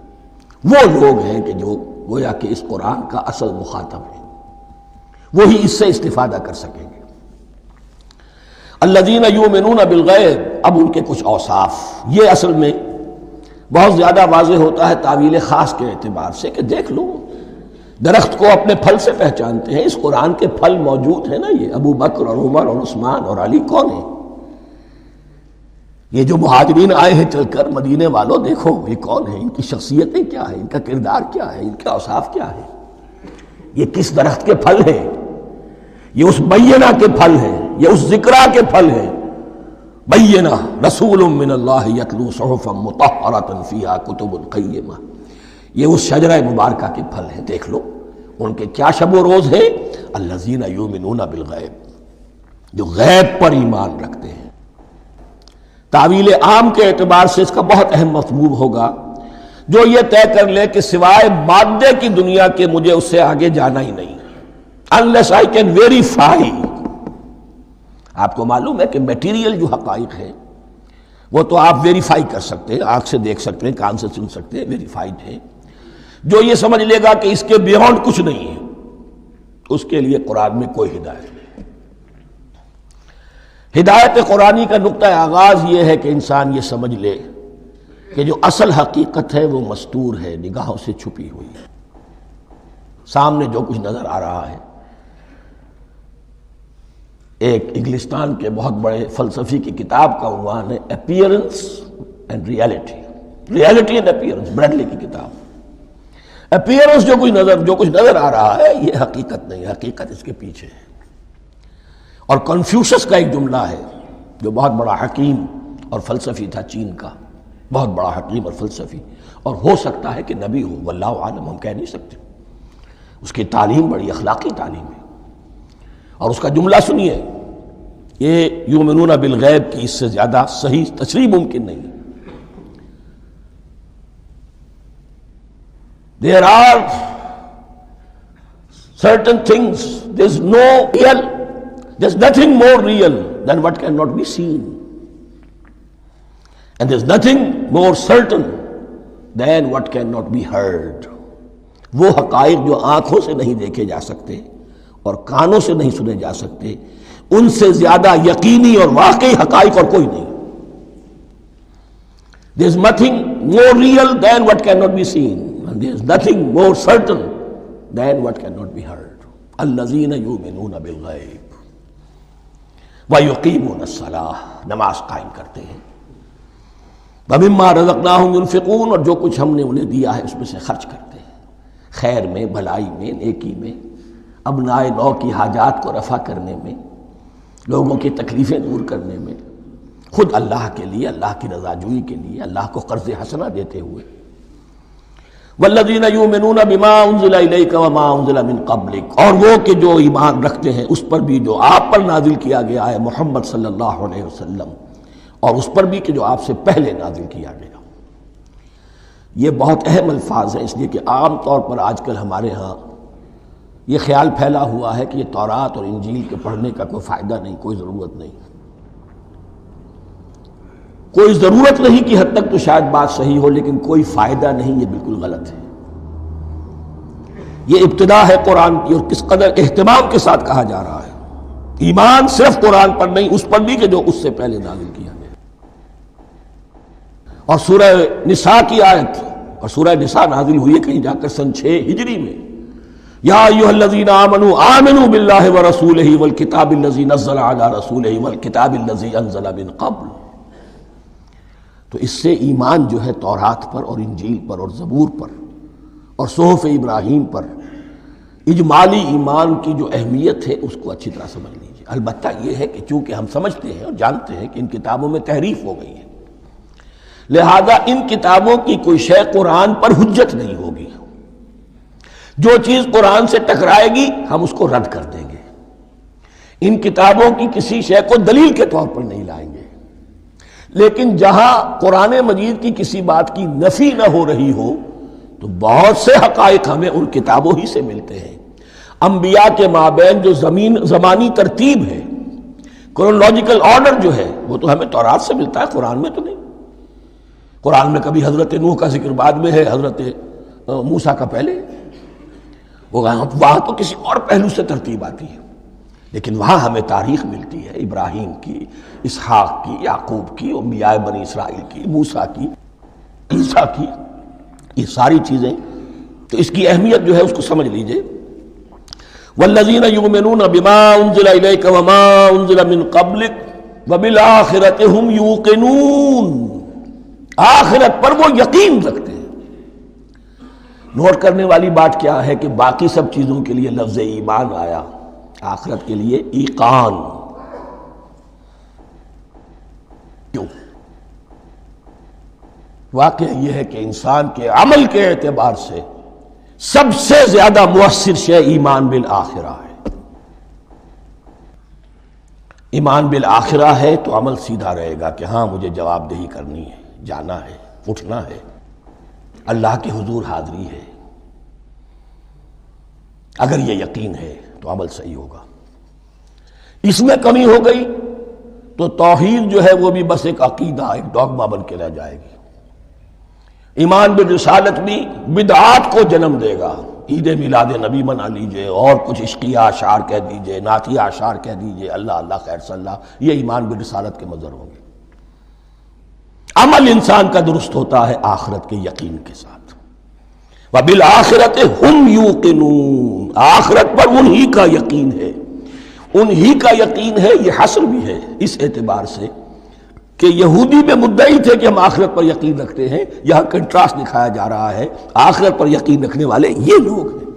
وہ لوگ ہیں کہ جو گویا کہ اس قرآن کا اصل مخاطب ہے، وہی اس سے استفادہ کر سکیں گے۔ الذین یؤمنون بالغیب، اب ان کے کچھ اوصاف، یہ اصل میں بہت زیادہ واضح ہوتا ہے تعویل خاص کے اعتبار سے کہ دیکھ لو درخت کو اپنے پھل سے پہچانتے ہیں، اس قرآن کے پھل موجود ہیں نا، یہ ابو بکر اور عمر اور عثمان اور علی کون ہیں؟ یہ جو مہاجرین آئے ہیں چل کر، مدینے والوں دیکھو یہ کون ہیں، ان کی شخصیتیں کیا ہیں، ان کا کردار کیا ہے، ان کے اوصاف کیا ہے، یہ کس درخت کے پھل ہیں؟ یہ اس بینہ کے پھل ہیں، یہ اس ذکرہ کے پھل ہیں۔ بینہ رسول من اللہ یتلو صحفا مطہرۃ فیہا کتب قیمہ، یہ اس شجرہ مبارکہ کے پھل ہیں، دیکھ لو ان کے کیا شب و روز ہے۔ الذین یؤمنون بالغیب، جو غیب پر ایمان رکھتے ہیں۔ تعویل عام کے اعتبار سے اس کا بہت اہم مفہوم ہوگا، جو یہ طے کر لے کہ سوائے مادے کی دنیا کے مجھے اس سے آگے جانا ہی نہیں، unless I can verify۔ آپ کو معلوم ہے کہ میٹیریل جو حقائق ہیں وہ تو آپ ویریفائی کر سکتے ہیں، آنکھ سے دیکھ سکتے ہیں، کان سے سن سکتے ہیں، ویریفائڈ ہیں۔ جو یہ سمجھ لے گا کہ اس کے بیونڈ کچھ نہیں ہے، اس کے لیے قرآن میں کوئی ہدایت نہیں۔ ہدایت قرآنی کا نقطہ آغاز یہ ہے کہ انسان یہ سمجھ لے کہ جو اصل حقیقت ہے وہ مستور ہے، نگاہوں سے چھپی ہوئی ہے، سامنے جو کچھ نظر آ رہا ہے۔ ایک انگلستان کے بہت بڑے فلسفی کی کتاب کا عنوان ہے appearance and reality, reality and appearance, Bradley کی کتاب۔ اپیئرنس جو کچھ نظر آ رہا ہے یہ حقیقت نہیں، حقیقت اس کے پیچھے ہے۔ اور کنفیوشس کا ایک جملہ ہے جو بہت بڑا حکیم اور فلسفی تھا، چین کا بہت بڑا حکیم اور فلسفی، اور ہو سکتا ہے کہ نبی ہو، واللہ عالم، ہم کہہ نہیں سکتے۔ اس کی تعلیم بڑی اخلاقی تعلیم ہے، اور اس کا جملہ سنیے، یہ یؤمنون بالغیب کی اس سے زیادہ صحیح تشریح ممکن نہیں۔ There are certain things, there's nothing more real than what cannot be seen. And there's nothing more certain than what cannot be heard. وہ حقائق جو آنکھوں سے نہیں دیکھے جا سکتے اور کانوں سے نہیں سنے جا سکتے، ان سے زیادہ یقینی اور واقعی حقائق اور کوئی نہیں. There's nothing more real than what cannot be seen, and there's nothing more certain than what cannot be heard. الذین یؤمنون بالغیب ویقیمون الصلاۃ، نماز قائم کرتے ہیں. ومما رزقناہم ينفقون، اور جو کچھ ہم نے انہیں دیا ہے اس میں سے خرچ کرتے ہیں، خیر میں، بھلائی میں، نیکی میں، ابناء نو کی حاجات کو رفع کرنے میں، لوگوں کی تکلیفیں دور کرنے میں، خود اللہ کے لیے، اللہ کی رضا جوئی کے لیے، اللہ کو قرض حسنہ دیتے ہوئے. والذین یؤمنون بما انزل الیک وما انزل من قبلک، اور وہ کہ جو ایمان رکھتے ہیں اس پر بھی جو آپ پر نازل کیا گیا ہے محمد صلی اللہ علیہ وسلم، اور اس پر بھی کہ جو آپ سے پہلے نازل کیا گیا. یہ بہت اہم الفاظ ہیں، اس لیے کہ عام طور پر آج کل ہمارے ہاں یہ خیال پھیلا ہوا ہے کہ یہ تورات اور انجیل کے پڑھنے کا کوئی فائدہ نہیں، کوئی ضرورت نہیں. کوئی ضرورت نہیں کی حد تک تو شاید بات صحیح ہو، لیکن کوئی فائدہ نہیں، یہ بالکل غلط ہے. یہ ابتدا ہے قرآن کی، اور کس قدر اہتمام کے ساتھ کہا جا رہا ہے. ایمان صرف قرآن پر نہیں، اس پر بھی کہ جو اس سے پہلے نازل کیا گیا. اور سورہ نساء کی آیت، اور سورہ نساء نازل ہوئی ہے کہیں جا کر سن 6 ہجری میں. یا ایھا الذین آمنوا آمنوا باللہ ورسولہ والکتاب الذی نزل علی رسولہ والکتاب الذی انزل من قبل. تو اس سے ایمان جو ہے تورات پر اور انجیل پر اور زبور پر اور صحف ابراہیم پر، اجمالی ایمان کی جو اہمیت ہے اس کو اچھی طرح سمجھ لیجیے. البتہ یہ ہے کہ چونکہ ہم سمجھتے ہیں اور جانتے ہیں کہ ان کتابوں میں تحریف ہو گئی ہے، لہذا ان کتابوں کی کوئی شے قرآن پر حجت نہیں ہوگی. جو چیز قرآن سے ٹکرائے گی ہم اس کو رد کر دیں گے. ان کتابوں کی کسی شے کو دلیل کے طور پر نہیں لائیں گے. لیکن جہاں قرآن مجید کی کسی بات کی نفی نہ ہو رہی ہو تو بہت سے حقائق ہمیں ان کتابوں ہی سے ملتے ہیں. انبیاء کے مابین جو زمانی ترتیب ہے، کرونالوجیکل آرڈر جو ہے، وہ تو ہمیں تورات سے ملتا ہے، قرآن میں تو نہیں. قرآن میں کبھی حضرت نوح کا ذکر بعد میں ہے، حضرت موسیٰ کا پہلے. وہاں تو کسی اور پہلو سے ترتیب آتی ہے، لیکن وہاں ہمیں تاریخ ملتی ہے ابراہیم کی، اسحاق کی، یعقوب کی، انبیاء بنی اسرائیل کی، موسیٰ کی، عیسیٰ کی. یہ ساری چیزیں، تو اس کی اہمیت جو ہے اس کو سمجھ لیجئے. والذین یؤمنون بما انزل الیک وما انزل من قبلک وبالآخرۃ ھم یوقنون، آخرت پر وہ یقین رکھتے ہیں. نوٹ کرنے والی بات کیا ہے کہ باقی سب چیزوں کے لیے لفظ ایمان آیا، آخرت کے لیے ایقان. کیوں؟ واقعہ یہ ہے کہ انسان کے عمل کے اعتبار سے سب سے زیادہ مؤثر شے ایمان بالآخرہ ہے. ایمان بالآخرہ ہے تو عمل سیدھا رہے گا کہ ہاں مجھے جواب دہی کرنی ہے، جانا ہے، اٹھنا ہے، اللہ کے حضور حاضری ہے. اگر یہ یقین ہے تو عمل صحیح ہوگا. اس میں کمی ہو گئی تو توحید جو ہے وہ بھی بس ایک عقیدہ، ایک ڈوگما بن کے رہ جائے گی. ایمان بالرسالت بھی بدعات کو جنم دے گا. عید میلاد نبی منا لیجئے، اور کچھ عشقیہ اشعار کہہ دیجئے، نعتیہ اشعار کہہ دیجئے، اللہ اللہ خیر صلی اللہ، یہ ایمان بالرسالت کے مظہر ہوں گے. عمل انسان کا درست ہوتا ہے آخرت کے یقین کے ساتھ. وَبِالْآخِرَةِ هُمْ يُوقِنُونَ، آخرت پر انہی کا یقین ہے، انہی کا یقین ہے. یہ حصر بھی ہے اس اعتبار سے کہ یہودی میں مدعی تھے کہ ہم آخرت پر یقین رکھتے ہیں، یہاں کنٹراسٹ دکھایا جا رہا ہے، آخرت پر یقین رکھنے والے یہ لوگ ہیں.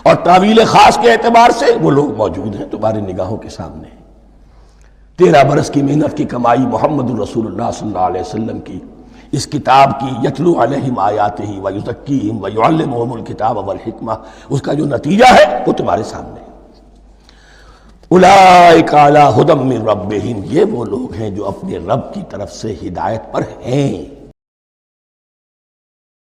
اور تعویل خاص کے اعتبار سے وہ لوگ موجود ہیں تمہاری نگاہوں کے سامنے. 13 برس کی محنت کی کمائی محمد الرسول اللہ صلی اللہ علیہ وسلم کی، اس کتاب کی، یتلو علیہم آیاتہ ویزکیہم ویعلمہم الکتاب والحکمہ، اس کا جو نتیجہ ہے وہ تمہارے سامنے. اولئک علی ھدی من ربہم، یہ وہ لوگ ہیں جو اپنے رب کی طرف سے ہدایت پر ہیں.